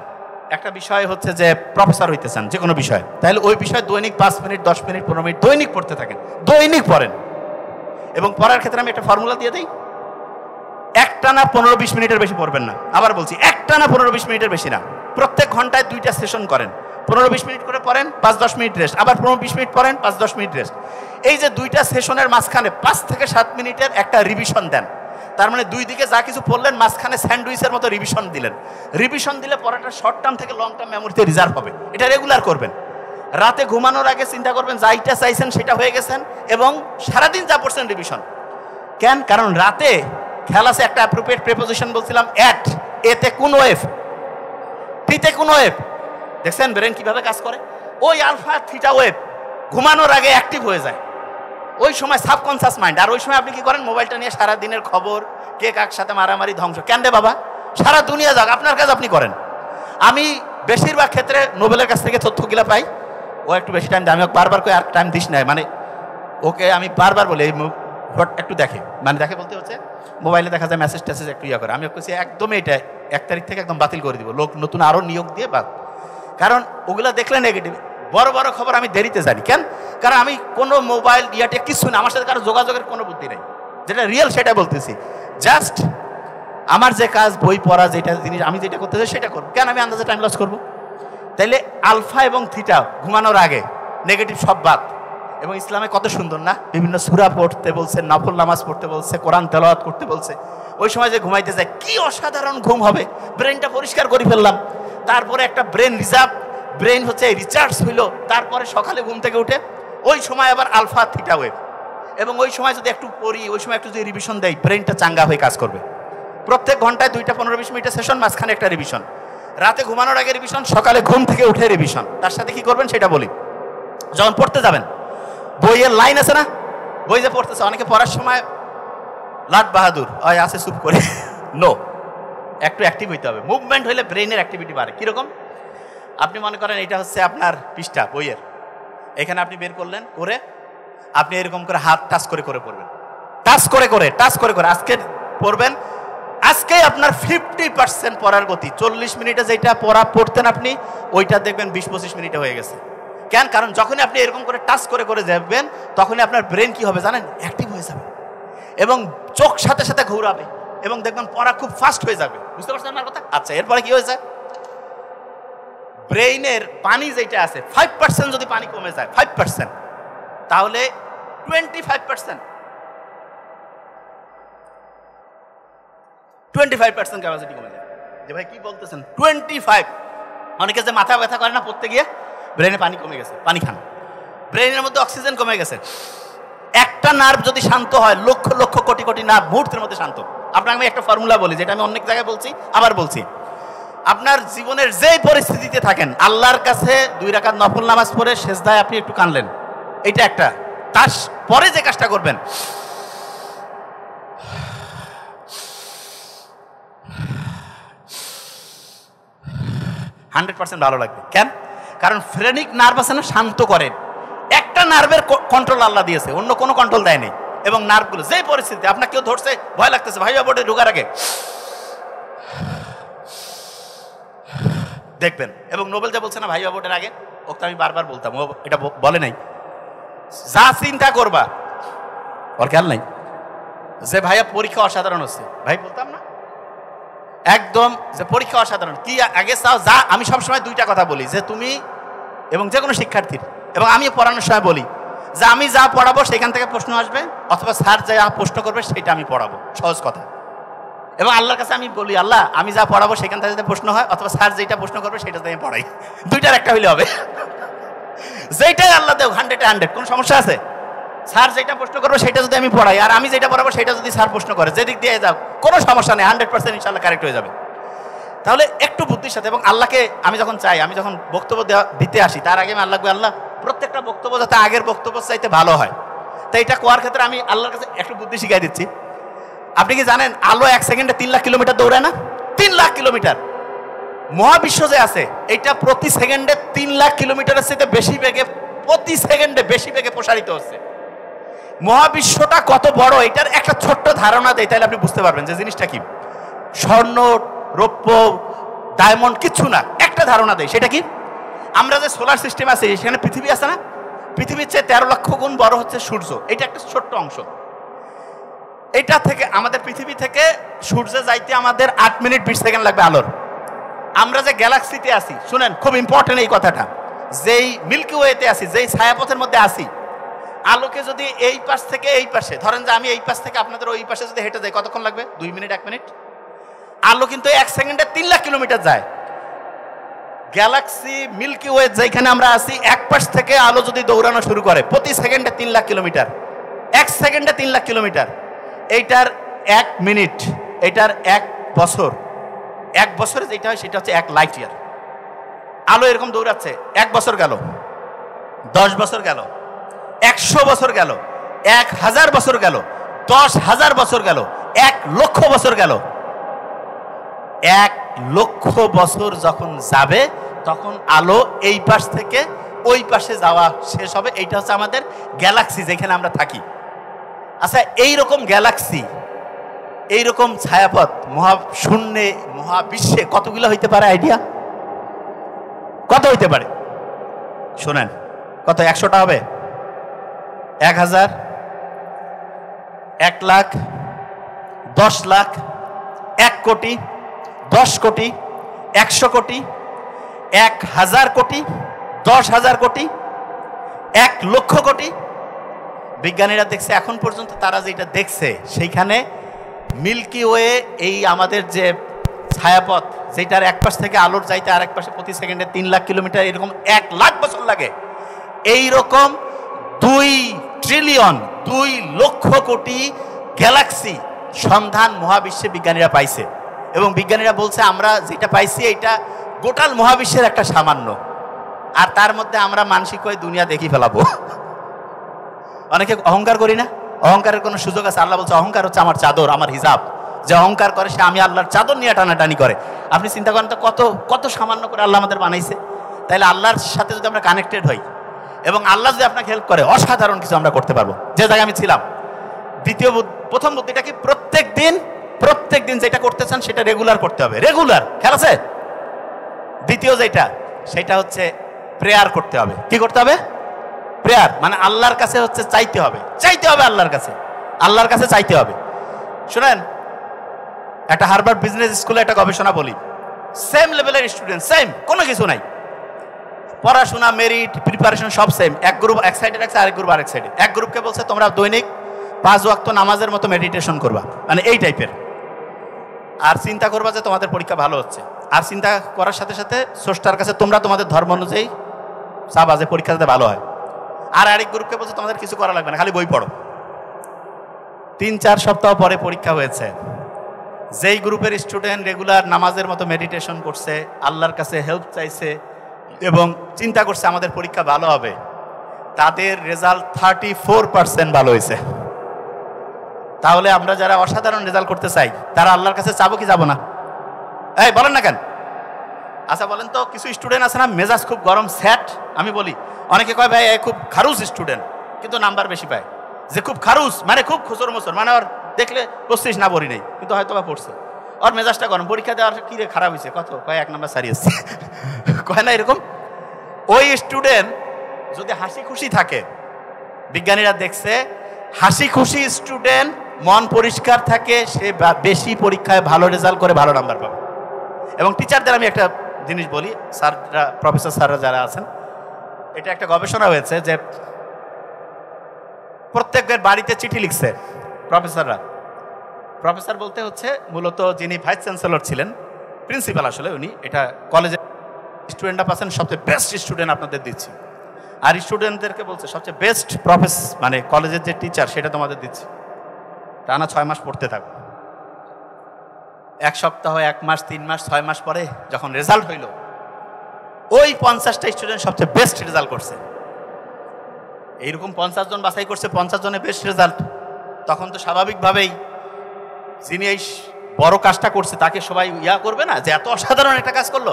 একটা বিষয় হচ্ছে যে প্রফেসর হইতে চান যে কোনো বিষয়, তাহলে ওই বিষয় দৈনিক 5 মিনিট 10 মিনিট 15 মিনিট দৈনিক পড়তে থাকেন, দৈনিক পড়েন। এবং পড়ার ক্ষেত্রে আমি একটা ফর্মুলা দিয়ে দিই, একটানা 15-20 মিনিটের বেশি পড়বেন না। আবার বলছি, একটানা 15-20 মিনিটের বেশি না। প্রত্যেক ঘন্টায় 2টা সেশন করেন, 15-20 মিনিট করে পড়েন, 5-10 মিনিট রেস্ট, আবার 15-20 মিনিট পড়েন, 5-10 মিনিট রেস্ট। এই যে 2টা সেশনের মাঝখানে 5 থেকে 7 মিনিটের একটা রিভিশন দেন। তার মানে 2 দিকে যা কিছু পড়লেন মাঝখানে স্যান্ডউইচের মতো রিভিশন দিলেন। রিভিশন দিলে পড়াটা শর্ট টার্ম থেকে লং টার্ম মেমোরিতে রিজার্ভ হবে। এটা রেগুলার করবেন। রাতে ঘুমানোর আগে চিন্তা করবেন যাইটা চাইছেন সেটা হয়ে গেছেন, এবং সারাদিন যা পড়ছেন রিভিশন। কেন? কারণ রাতে খেয়াল আছে একটা অ্যাপ্রোপ্রিয়েট প্রিপোজিশন বলছিলাম, অ্যাট, এতে কোন ওয়েভ, টিতে কোন ওয়েভ। দেখছেন ব্রেন কিভাবে কাজ করে? ওই আলফা থিটা ওয়েভ ঘুমানোর আগে অ্যাক্টিভ হয়ে যায়, ওই সময় সাবকনসিয়াস মাইন্ড। আর ওই সময় আপনি কি করেন? মোবাইলটা নিয়ে সারা দিনের খবর, কে কার সাথে মারামারি, ধ্বংস। কেন রে বাবা, সারা দুনিয়া যাক, আপনার কাজ আপনি করেন। আমি বেশিরভাগ ক্ষেত্রে নোবেলের কাছ থেকে তথ্যগুলা পাই, ও একটু বেশি টাইম দেয়, আমি বারবার করে আর টাইম দিস নাই, মানে ওকে আমি বারবার বলি একটু দেখে, মানে দেখে বলতে হচ্ছে মোবাইলে দেখা যায় মেসেজ টেসেজ একটু ইয়া করে। আমি ওকে একদমই এটা 1 তারিখ থেকে একদম বাতিল করে দিব, লোক নতুন আরও নিয়োগ দিয়ে বাদ। কারণ ওগুলা দেখলে নেগেটিভ। বড় বড় খবর আমি দেরিতে জানি। কেন? কারণ আমি কোনো মোবাইল ইয়াটে কিছু না, আমার সাথে কারো যোগাযোগের কোনো বুদ্ধি নেই। যেটা রিয়েল সেটা বলতেছি। জাস্ট আমার যে কাজ, বই পড়া, যেটা জিনিস আমি যেটা করতে চাই সেটা করবো। কেন আমি আন্দাজে টাইম লস করবো? তাইলে আলফা এবং থিটা ঘুমানোর আগে নেগেটিভ সব বাদ। এবং ইসলামে কত সুন্দর না, বিভিন্ন সূরা পড়তে বলছে, নফল নামাজ পড়তে বলছে, কোরআন তেলাওয়াত করতে বলছে। ওই সময় যে ঘুমাইতে যায় কি অসাধারণ ঘুম হবে, ব্রেনটা পরিষ্কার করে ফেললাম। তারপরে একটা ব্রেন রিজার্ভ, ব্রেন হচ্ছে রিচার্জ হইলো। তারপরে সকালে ঘুম থেকে উঠে ওই সময় আবার আলফা থিটা ওয়েভ, এবং ওই সময় যদি একটু পড়ি, ওই সময় একটু যদি রিভিশন দেয়, ব্রেনটা চাঙ্গা হয়ে কাজ করবে। প্রত্যেক ঘন্টায় 2টা 15-20 মিনিটের সেশন, মাঝখানে একটা রিভিশন। রাতে ঘুমানোর আগে রিভিশন, সকালে ঘুম থেকে উঠে রিভিশন। তার সাথে কি করবেন সেটা বলি। যখন পড়তে যাবেন, বইয়ের লাইন আছে না, বই যে পড়তেছে, অনেকে পড়ার সময় লাট বাহাদুর আছে চুপ করে, নো, একটু অ্যাক্টিভ হইতে হবে। মুভমেন্ট হইলে ব্রেনের অ্যাক্টিভিটি বাড়ে। কিরকম? আপনি মনে করেন এটা হচ্ছে আপনার পৃষ্ঠা বইয়ের, এখানে আপনি বের করলেন, করে আপনি এরকম করে হাত টাচ করে করে পড়বেন, টাচ করে করে আজকে পড়বেন। আজকে আপনার 50% পড়ার গতি, 40 মিনিটে যেটা পড়তেন আপনি, ওইটা দেখবেন 20-25 মিনিটে হয়ে গেছে। কেন? কারণ যখনই আপনি এরকম করে টাচ করে করে যাবেন, তখনই আপনার ব্রেন কি হবে জানেন? অ্যাক্টিভ হয়ে যাবে, এবং চোখ সাথে সাথে ঘুরাবে, এবং দেখবেন পড়া খুব ফাস্ট হয়ে যাবে। বুঝতে পারছেন আমার কথা? আচ্ছা, এরপরে কি হয়েছে? ব্রেইনের পানি যেটা আছে 5% যদি পানি কমে যায় 5%, তাহলে 25% ক্যাপাসিটি কমে যায়। যে ভাই কি বলতেছেন? 25 অনেকে যে মাথা ব্যথা করে না পড়তে গিয়ে, ব্রেনে পানি কমে গেছে, পানি খান, ব্রেনের মধ্যে অক্সিজেন কমে গেছে। একটা নার্ভ যদি শান্ত হয়, লক্ষ লক্ষ কোটি কোটি নার্ভ মুহূর্তের মধ্যে শান্ত। আপনাকে আমি একটা ফর্মুলা বলি, যেটা আমি অনেক জায়গায় বলছি, আবার বলছি। আপনার জীবনের যেই পরিস্থিতিতে থাকেন, আল্লাহর কাছে 2 রাকাত নফল নামাজ পড়ে সেজদায় আপনি একটু কানলেন, এটা একটা। তার পরে যে কাজটা করবেন, 100% ভালো লাগবে। কেন? কারণ ফ্রেনিক নার্ভ আছে না, শান্ত করেন। একটা নার্ভের কন্ট্রোল আল্লাহ দিয়েছে, অন্য কোনো কন্ট্রোল দেয়নি। এবং নার্ভগুলো যে পরিস্থিতি, আপনার কেউ ধরছে, ভয় লাগতেছে, ভাইবা বোর্ডে ঢোকার আগে দেখবেন। এবং নোবেল যা বলছে না ভাইবা বোর্ডের আগে, ওকে আমি বারবার বলতাম, ও এটা বলে নাই, যা চিন্তা করবা ওর খেয়াল নাই যে ভাইয়া পরীক্ষা অসাধারণ হচ্ছে, ভাই বলতাম না একদম যে পরীক্ষা অসাধারণ, কি আগে চাও যা। আমি সবসময় 2টা কথা বলি, যে তুমি এবং যে কোনো শিক্ষার্থীর, এবং আমি পড়ানোর সময় বলি যে আমি যা পড়াবো সেখান থেকে প্রশ্ন আসবে, অথবা স্যার যা প্রশ্ন করবে সেটা আমি পড়াবো, সহজ কথা। এবং আল্লাহর কাছে আমি বলি, আল্লাহ আমি যা পড়াবো সেখান থেকে যদি প্রশ্ন হয়, অথবা স্যার যেটা প্রশ্ন করবে সেটা আমি পড়াই, 2টার একটা হইলে হবে। যেটাই আল্লাহ দেও 100-100, কোন সমস্যা আছে? স্যার যেটা প্রশ্ন করবে সেটা যদি আমি পড়াই, আর আমি যেটা পড়াবো সেটা যদি স্যার প্রশ্ন করে, যেদিক দিয়ে যাও কোনো সমস্যা নেই, 100% ইনশাআল্লাহ কারেক্ট হয়ে যাবে। তাহলে একটু বুদ্ধির সাথে, এবং আল্লাহকে আমি যখন চাই, আমি যখন বক্তব্য দিতে আসি, তার আগে আমি আল্লাহকে, আল্লাহ প্রত্যেকটা বক্তব্য যাতে আগের বক্তব্য চাইতে ভালো হয়, তাই এটা কোয়ার ক্ষেত্রে আমি আল্লাহর কাছে একটু বুদ্ধি শিখাই দিচ্ছি। আপনি কি জানেন আলো 1 সেকেন্ডে 3 লাখ কিলোমিটার দৌড়ায় না? 3 লাখ কিলোমিটার। মহাবিশ্ব যে আছে, এটা প্রতি সেকেন্ডে 3 লাখ কিলোমিটারের সাথে বেশি বেগে, প্রতি সেকেন্ডে বেশি বেগে প্রসারিত হচ্ছে। মহাবিশ্বটা কত বড়, এটার একটা ছোট্ট ধারণা দেয়, তাহলে আপনি বুঝতে পারবেন যে জিনিসটা কি। স্বর্ণ, রৌপ্য, ডায়মন্ড কিচ্ছু না, একটা ধারণা দেয়, সেটা কি? আমরা যে সোলার সিস্টেম আছে, সেখানে পৃথিবী আছে না, পৃথিবীর চেয়ে 13 লক্ষ গুণ বড় হচ্ছে সূর্য, এটা একটা ছোট্ট অংশ। এটা থেকে আমাদের পৃথিবী থেকে সূর্যে যাইতে আমাদের 8 মিনিট 20 সেকেন্ড লাগবে আলোর। আমরা যে গ্যালাক্সিতে আছি, শুনেন খুব ইম্পর্টেন্ট এই কথাটা, যেই মিল্কি ওয়েতে আছি, যেই ছায়াপথের মধ্যে আছি, আলোকে যদি এই পাশ থেকে এই পাশে, ধরেন যে আমি এই পাশ থেকে আপনাদের ওই পাশে যদি হেঁটে যাই, কতক্ষণ লাগবে? 2 মিনিট 1 মিনিট। আলো কিন্তু 1 সেকেন্ডে 3 লাখ কিলোমিটার যায়। গ্যালাক্সি মিল্কি ওয়ে যেখানে আমরা আছি, এক পাশ থেকে আলো যদি দৌড়ানো শুরু করে, প্রতি সেকেন্ডে 3 লাখ কিলোমিটার, 1 সেকেন্ডে 3 লাখ কিলোমিটার। এইটার 1 মিনিট, এটার 1 বছর, 1 বছরে যেটা হয় সেটা হচ্ছে 1 লাইট ইয়ার। আলো এরকম দৌড়াচ্ছে, 1 বছর গেল, 10 বছর গেল, 100 বছর গেল, 1000 বছর গেল, 10,000 বছর গেল, 1 লক্ষ বছর গেল। 1 লক্ষ বছর যখন যাবে, তখন আলো এই পাশ থেকে ওই পাশে যাওয়া শেষ হবে। এইটা হচ্ছে আমাদের গ্যালাক্সি, যেখানে আমরা থাকি। আচ্ছা, এইরকম গ্যালাক্সি, এইরকম ছায়াপথ মহাশূন্যে, মহাবিশ্বে কতগুলো হইতে পারে? আইডিয়া কত হইতে পারে? শোনেন, কত? 100টা হবে? 1000, 1 লাখ, 10 লাখ, 1 কোটি, 10 কোটি, 100 কোটি, 1000 কোটি, 10,000 কোটি, 1 লক্ষ কোটি। বিজ্ঞানীরা দেখছে এখন পর্যন্ত, তারা যেটা দেখছে সেইখানে মিল্কি ওয়ে, এই আমাদের যে ছায়াপথ, যেটার এক পাশ থেকে আলোর যাইতে আরেক পাশে প্রতি সেকেন্ডে 3 লাখ কিলোমিটার, এরকম 1 লাখ বছর লাগে। এইরকম 2 ট্রিলিয়ন, 2 লক্ষ কোটি গ্যালাক্সি সন্ধান মহাবিশ্বে বিজ্ঞানীরা পাইছে। এবং বিজ্ঞানীরা বলছে আমরা যেটা পাইছি এটা গোটাল মহাবিশ্বের একটা সামান্য, আর তার মধ্যে আমরা মানসিক হয়ে দুনিয়া দেখি ফেলাবো। অনেকে অহংকার করি না, অহংকারের কোনো সুযোগ আছে? আল্লাহ বলছে অহংকার হচ্ছে আমার চাদর, আমার হিজাব। যে অহংকার করে সে আমি আল্লাহর চাদর নিয়ে টানাটানি করে। আপনি চিন্তা করেন তো, কত কত সামান্য করে আল্লাহ আমাদের বানাইছে। তাইলে আল্লাহর সাথে যদি আমরা কানেক্টেড হই এবং আল্লাহ যদি আপনাকে হেল্প করে, অসাধারণ কিছু আমরা করতে পারবো। যে জায়গায় আমি ছিলাম। প্রথম বুদ্ধিটা কি? প্রত্যেক দিন যেটা করতে চান সেটা রেগুলার করতে হবে। রেগুলার, খেয়াল আছে? দ্বিতীয় যেটা, সেটা হচ্ছে প্রেয়ার করতে হবে। কি করতে হবে? প্রেয়ার, মানে আল্লাহর কাছে হচ্ছে চাইতে হবে, আল্লাহর কাছে চাইতে হবে। শুনেন, একটা হার্ভার্ড বিজনেস স্কুলে একটা গবেষণা বলি, সেম লেভেলের স্টুডেন্ট, সেম, কোনো কিছু নাই, পড়াশোনা, মেরিট, প্রিপারেশন সব সেম। এক গ্রুপ এক সাইডে রাখছে, আরেক গ্রুপ আরেক সাইডে। এক গ্রুপকে বলছে তোমরা দৈনিক 5 ওয়াক্ত নামাজের মতো মেডিটেশন করবা, মানে এই টাইপের। আর চিন্তা করবা যে তোমাদের পরীক্ষা ভালো হচ্ছে, আর চিন্তা করার সাথে সাথে স্রষ্টার কাছে তোমরা তোমাদের ধর্ম অনুযায়ী চাবা যে পরীক্ষা যাতে ভালো হয়। আর আরেক গ্রুপকে বলছে তোমাদের কিছু করা লাগবে না, খালি বই পড়ো। 3-4 সপ্তাহ পরে পরীক্ষা হয়েছে। যেই গ্রুপের স্টুডেন্ট রেগুলার নামাজের মতো মেডিটেশন করছে, আল্লাহর কাছে হেল্প চাইছে এবং চিন্তা করছে আমাদের পরীক্ষা ভালো হবে, তাদের রেজাল্ট 34% ভালো হয়েছে। তাহলে আমরা যারা অসাধারণ রেজাল্ট করতে চাই তারা আল্লাহর কাছে চাবো কি যাবো না? এই বলেন না কেন? আচ্ছা বলেন তো, কিছু স্টুডেন্ট আছে না মেজাজ খুব গরম, স্যাট। আমি বলি, অনেকে কয় ভাই খুব খারুস স্টুডেন্ট, কিন্তু নাম্বার বেশি পায়। যে খুব খারুস মানে খুব খুচর মোচর, মানে ওর দেখলে বসছিস না পড়ি নেই, কিন্তু হয়তো বা পড়ছে, ওর মেজাজটা গরম, পরীক্ষা দেওয়ার কি রে খারাপ হয়েছে, কত কয় 1 নাম্বার সারি আসছে কয় না এরকম। ওই স্টুডেন্ট যদি হাসি খুশি থাকে, বিজ্ঞানীরা দেখছে হাসি খুশি স্টুডেন্ট মন পরিষ্কার থাকে, সে বেশি পরীক্ষায় ভালো রেজাল্ট করে ভালো নাম্বার পাবে। এবং টিচারদের আমি একটা জিনিস বলি, স্যাররা, প্রফেসর স্যাররা যারা আছেন, এটা একটা গবেষণা হয়েছে যে প্রত্যেকের বাড়িতে চিঠি লিখছে প্রফেসররা। প্রফেসর বলতে হচ্ছে মূলত যিনি ভাইস চ্যান্সেলর ছিলেন, প্রিন্সিপাল আসলে উনি, এটা কলেজের স্টুডেন্টরা পাচ্ছেন সবচেয়ে বেস্ট স্টুডেন্ট আপনাদের দিচ্ছি, আর স্টুডেন্টদেরকে বলছে সবচেয়ে বেস্ট মানে কলেজের যে টিচার সেটা তোমাদের দিচ্ছি, টানা 6 মাস পড়তে থাকো। 1 সপ্তাহ, 1 মাস, 3 মাস, 6 মাস পরে যখন রেজাল্ট হইল, ওই 50টা স্টুডেন্ট সবচেয়ে বেস্ট রেজাল্ট করছে। এইরকম 50 জন বাছাই করছে, 50 জনের বেস্ট রেজাল্ট। তখন তো স্বাভাবিকভাবেই যিনি এই বড় কাজটা করছে তাকে সবাই করবে না যে এত অসাধারণ একটা কাজ করলো,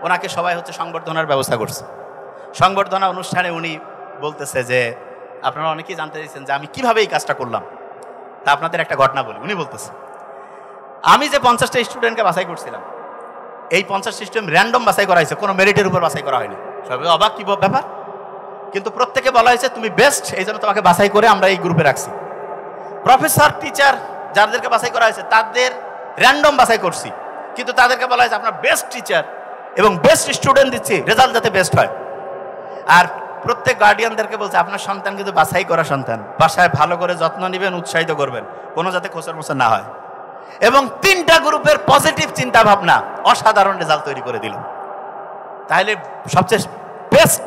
ওনাকে সবাই হচ্ছে সংবর্ধনার ব্যবস্থা করছে। সংবর্ধনা অনুষ্ঠানে উনি বলতেছে যে আপনারা অনেকেই জানতে চাইছেন যে আমি কিভাবে এই কাজটা করলাম, তা আপনাদের একটা ঘটনা বলি। উনি বলতেছে, আমি যে 50টা স্টুডেন্টকে বাছাই করছিলাম, এই 50টা স্টুডেন্ট র্যান্ডম বাছাই করা হয়েছে, কোনো মেরিটের উপর বাছাই করা হয়নি। সবাই অবাক, কি ব্যাপার, কিন্তু প্রত্যেকে বলা হয়েছে তুমি বেস্ট, এই জন্য তোমাকে বাছাই করে আমরা এই গ্রুপে রাখছি। প্রফেসর, টিচার যাদেরকে বাছাই করা হয়েছে তাদের র্যান্ডম বাছাই করছি, কিন্তু তাদেরকে বলা হয়েছে আপনার বেস্ট টিচার এবং বেস্ট স্টুডেন্ট দিচ্ছি, রেজাল্ট যাতে বেস্ট হয়। আর প্রত্যেক গার্ডিয়ানদেরকে বলছে আপনার সন্তান কিন্তু বাছাই করা সন্তান, বাসায় ভালো করে যত্ন নেবেন, উৎসাহিত করবেন, কোনো যাতে খোঁচর মোচর না হয়। এবং 3টা গ্রুপের পজিটিভ চিন্তা ভাবনা অসাধারণ রেজাল্ট তৈরি করে দিল। তাহলে সবচেয়ে বেস্ট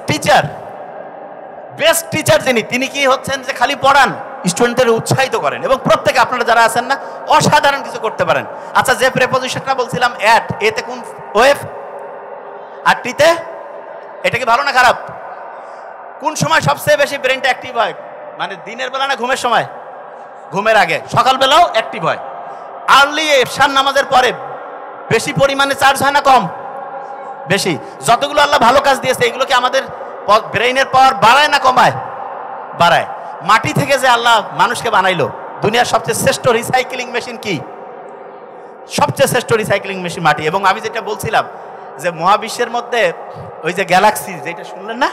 টিচার যিনি, তিনি কি হচ্ছেন যে খালি পড়ান, স্টুডেন্টদের উৎসাহিত করেন, এবং প্রত্যেকে আপনারা যারা আছেন না অসাধারণ কিছু করতে পারেন। আচ্ছা, যে প্রেপোজিশনটা বলছিলাম অ্যাট, এতে কোন ওয়েভ, আর টিতে, এটা কি ভালো না খারাপ? কোন সময় সবচেয়ে বেশি ব্রেনটা অ্যাক্টিভ হয়? মানে দিনের বেলা না ঘুমের সময়? ঘুমের আগে। সকালবেলাও অ্যাক্টিভ হয়। আর্লি এফসার নামাজের পরে বেশি পরিমাণে চার্জ হয় না কম? বেশি। যতগুলো আল্লাহ ভালো কাজ দিয়েছে এগুলো কি আমাদের ব্রেইনের পাওয়ার বাড়ায় না কমায়? বাড়ায়। মাটি থেকে যে আল্লাহ মানুষকে বানাইলো, দুনিয়ার সবচেয়ে শ্রেষ্ঠ রিসাইক্লিং মেশিন কি? সবচেয়ে শ্রেষ্ঠ রিসাইক্লিং মেশিন মাটি। এবং আমি যেটা বলছিলাম যে মহাবিশ্বের মধ্যে ওই যে গ্যালাক্সি, যেটা শুনলেন না,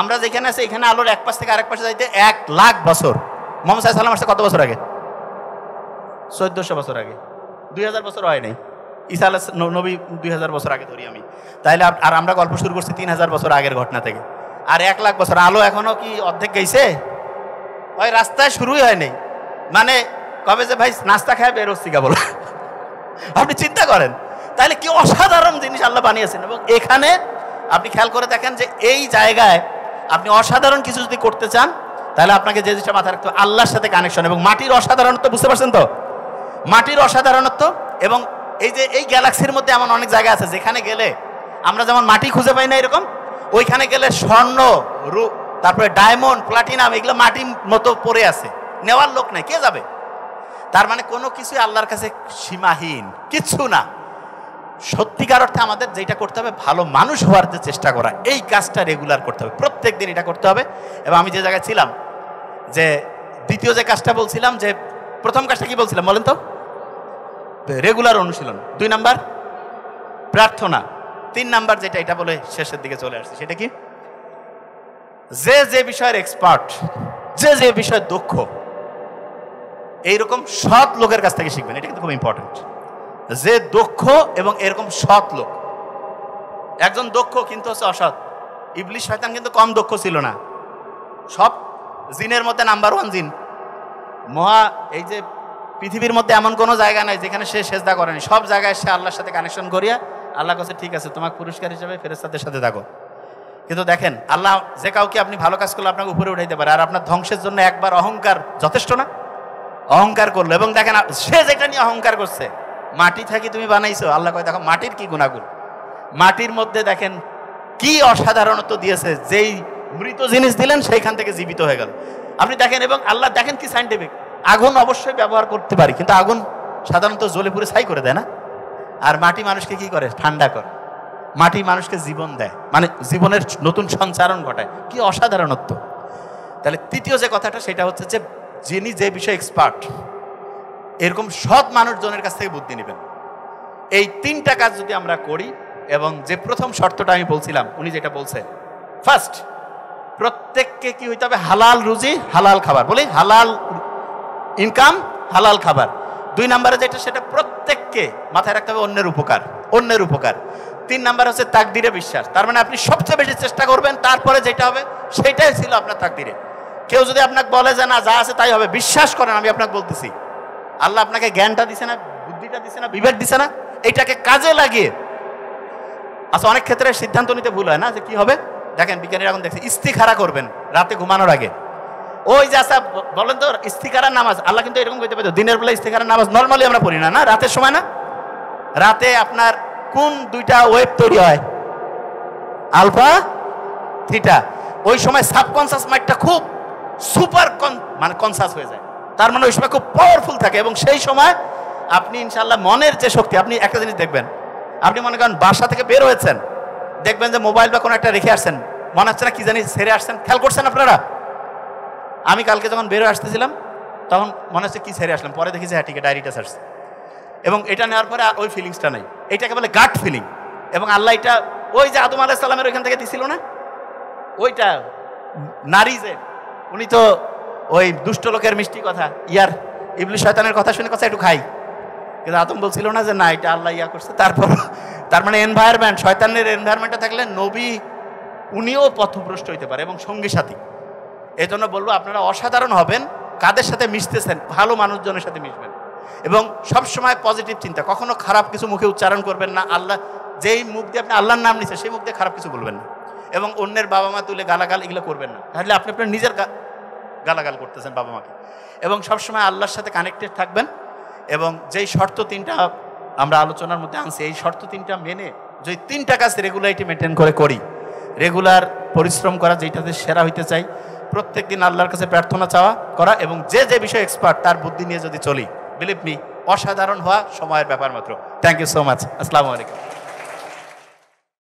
আমরা যেখানে আছি এখানে আলোর এক পাশ থেকে আরেক পাশে যাইতে 1 লাখ বছর। মোহাম্মদ সাল্লাল্লাহু আলাইহি ওয়াসাল্লাম আসছে কত বছর আগে? 1400 বছর আগে। 2000 বছর হয় নাই। ঈসা আলাইহিস নবী 2000 বছর আগে ধরি আমি। তাইলে আর আমরা গল্প শুরু করছি 3000 বছর আগের ঘটনা থেকে। আর 1 লাখ বছর। আলো এখনো কি অর্ধেক গেছে? ওই রাস্তায় শুরুই হয় নাই। মানে কবে যে ভাই নাস্তা খায় বেরোচ্ছি কেবল। আপনি চিন্তা করেন তাহলে কি অসাধারণ জিনিস আল্লাহ বানিয়েছেন। এবং এখানে আপনি খেয়াল করে দেখেন যে এই জায়গায় আপনি অসাধারণ কিছু যদি করতে চান তাহলে আপনাকে যে জিনিসটা মাথায় রাখতে হবে, আল্লাহর সাথে কানেকশন। এবং মাটির অসাধারণত্ব বুঝতে পারছেন তো? মাটির অসাধারণত্ব। এবং এই যে এই গ্যালাক্সির মধ্যে এমন অনেক জায়গা আছে যেখানে গেলে আমরা যেমন মাটি খুঁজে পাই না, এরকম ওইখানে গেলে স্বর্ণ, রূপ, তারপরে ডায়মন্ড, প্লাটিনাম, এগুলো মাটির মতো পড়ে আছে, নেওয়ার লোক নাই, কে যাবে? তার মানে কোনো কিছুই আল্লাহর কাছে সীমাহীন কিচ্ছু না। সত্যিকার অর্থে আমাদের যেটা করতে হবে, ভালো মানুষ হওয়ার যে চেষ্টা করা, এই কাজটা রেগুলার করতে হবে, প্রত্যেক দিন এটা করতে হবে। এবং আমি যে জায়গায় ছিলাম, যে দ্বিতীয় যে কাজটা বলছিলাম, যে প্রথম কাজটা কি বলছিলাম বলেন তো? রেগুলার অনুশীলন। 2 নাম্বার প্রার্থনা। 3 নাম্বার যেটা, এটা বলে শেষের দিকে চলে আসছে, সেটা কি? যে বিষয়ের এক্সপার্ট, যে বিষয়ে দক্ষ, এইরকম সৎ লোকের কাছ থেকে শিখবেন। এটা কিন্তু খুব ইম্পর্টেন্ট। যে দক্ষ এবং এরকম সৎ লোক। একজন দক্ষ কিন্তু হচ্ছে অসৎ। ইবলিস শয়তান কিন্তু কম দক্ষ ছিল না, সব জিনের মধ্যে নাম্বার 1 জিন। এই যে পৃথিবীর মধ্যে এমন কোনো জায়গা নাই যেখানে সে সেজদা করেনি, সব জায়গায় সে আল্লাহর সাথে কানেকশন করিয়া আল্লাহ কাছে ঠিক আছে তোমাকে পুরস্কার হিসেবে ফেরেশতাদের সাথে থাকো। কিন্তু দেখেন আল্লাহ যে কাউকে আপনি ভালো কাজ করলে আপনাকে উপরে উঠাইতে পারে, আর আপনার ধ্বংসের জন্য একবার অহংকার যথেষ্ট না? অহংকার করলো, এবং দেখেন সে যেটা নিয়ে অহংকার করছে, মাটি থাকি তুমি বানাইছো, আল্লাহ কয় দেখো মাটির কি গুণাগুণ, মাটির মধ্যে দেখেন কি অসাধারণত্ব দিয়েছে, যেই মৃত জিনিস দিলেন সেইখান থেকে জীবিত হয়ে গেল। আপনি দেখেন, এবং আল্লাহ দেখেন কি সাইন্টিফিক, আগুন অবশ্যই ব্যবহার করতে পারি, কিন্তু আগুন সাধারণত জ্বলে পুড়ে ছাই করে দেয় না, আর মাটি মানুষকে কি করে? ঠান্ডা করে। মাটি মানুষকে জীবন দেয়, মানে জীবনের নতুন সঞ্চারণ ঘটায়। কি অসাধারণত্ব! তাহলে তৃতীয় যে কথাটা সেটা হচ্ছে যে যিনি যে বিষয়ে এক্সপার্ট, এরকম সৎ মানুষজনের কাছ থেকে বুদ্ধি নেবেন। এই তিনটা কাজ যদি আমরা করি, এবং যে প্রথম শর্তটা আমি বলছিলাম, উনি যেটা বলছে, ফার্স্ট প্রত্যেককে কি হইতে হবে? হালাল রুজি, হালাল খাবার। বলি হালাল ইনকাম, হালাল খাবার। 2 নম্বরে যেটা, সেটা প্রত্যেককে মাথায় রাখতে হবে অন্যের উপকার, অন্যের উপকার। 3 নাম্বার হচ্ছে তাকদিরে বিশ্বাস। তার মানে আপনি সবচেয়ে বেশি চেষ্টা করবেন, তারপরে যেটা হবে সেটাই ছিল আপনার তাকদিরে। কেউ যদি আপনাকে বলে যে না যা আছে তাই হবে, বিশ্বাস করেন, আমি আপনাকে বলতেছি আল্লাহ আপনাকে জ্ঞানটা দিছে না, বুদ্ধিটা দিছে না, বিবেক দিছে না, এটাকে কাজে লাগিয়ে। আচ্ছা, অনেক ক্ষেত্রে সিদ্ধান্ত নিতে ভুল হয় না, যে কি হবে। দেখেন বিজ্ঞানীরা এখন দেখছে ইস্তিখারা করবেন রাতে ঘুমানোর আগে। ওই যে আচ্ছা বলেন তো, ইস্তিখারার নামাজ আল্লাহ কিন্তু এরকম করতে পারতো, দিনের বেলা ইস্তিখারার নামাজ নর্মালি আমরা পড়ি না, না রাতের সময় না? রাতে আপনার কোন 2টা ওয়েভ তৈরি হয়? Alpha, theta. ওই সময় সাবকনসাস মাইন্ডটা খুব সুপার মানে কনসাস হয়ে যায়, তার মানে ওই সময় খুব পাওয়ারফুল থাকে, এবং সেই সময় আপনি ইনশাল্লাহ মনের যে শক্তি, আপনি একটা জিনিস দেখবেন, আপনি মনে করেন বাসা থেকে বের হয়েছেন, দেখবেন যে মোবাইল বা কোনো একটা রেখে আসছেন, মনে হচ্ছে না কি জানি ছেড়ে আসছেন, খেয়াল করছেন আপনারা? আমি কালকে যখন বেরো আসতেছিলাম তখন মনে হচ্ছে কি ছেড়ে আসলাম, পরে দেখি যে হ্যাঁ ঠিক আছে ডায়েরিটা ছাড়ছে, এবং এটা নেওয়ার পরে ওই ফিলিংসটা নেই, এইটাকে বলে গাট ফিলিং। এবং আল্লাহ এটা ওই যে আদম আলাইহিস সালামের ওইখান থেকে দিছিল না, ওইটা নারী যে উনি তো ওই দুষ্ট লোকের মিষ্টি কথা, ইবলিস শয়তানের কথা শুনে কথা একটু খাই, কিন্তু আদম বলছিল না যে না এটা আল্লাহ করছে। তারপর তার মানে এনভায়রনমেন্ট, শয়তানের এনভায়রনমেন্টে থাকলে নবী উনিও পথভ্রষ্ট হইতে পারে, এবং সঙ্গী সাথী। এই জন্য বলবো আপনারা অসাধারণ হবেন, কাদের সাথে মিশতেছেন, ভালো মানুষজনের সাথে মিশবেন, এবং সবসময় পজিটিভ চিন্তা, কখনো খারাপ কিছু মুখে উচ্চারণ করবেন না। আল্লাহ যেই মুখ দিয়ে আপনি আল্লাহর নাম নিচ্ছেন সেই মুখ দিয়ে খারাপ কিছু বলবেন না, এবং অন্যের বাবা মা তুলে গালাগাল এগুলো করবেন না, তাহলে আপনি আপনার নিজের গালাগাল করতেছেন বাবা মাকে। এবং সবসময় আল্লাহর সাথে কানেক্টেড থাকবেন, এবং যেই শর্ত 3টা আমরা আলোচনার মধ্যে আনছি, এই শর্ত 3টা মেনে যদি 3টা কাজ রেগুলারিটি মেনটেন করে করি, রেগুলার পরিশ্রম করা, যেটাতে সেরা হইতে চাই, প্রত্যেক দিন আল্লাহর কাছে প্রার্থনা চাওয়া করা, এবং যে যে বিষয়ে এক্সপার্ট তার বুদ্ধি নিয়ে যদি চলি, বিলিভ মি অসাধারণ হওয়া সময়ের ব্যাপার মাত্র। Thank you so much. আসসালামু আলাইকুম।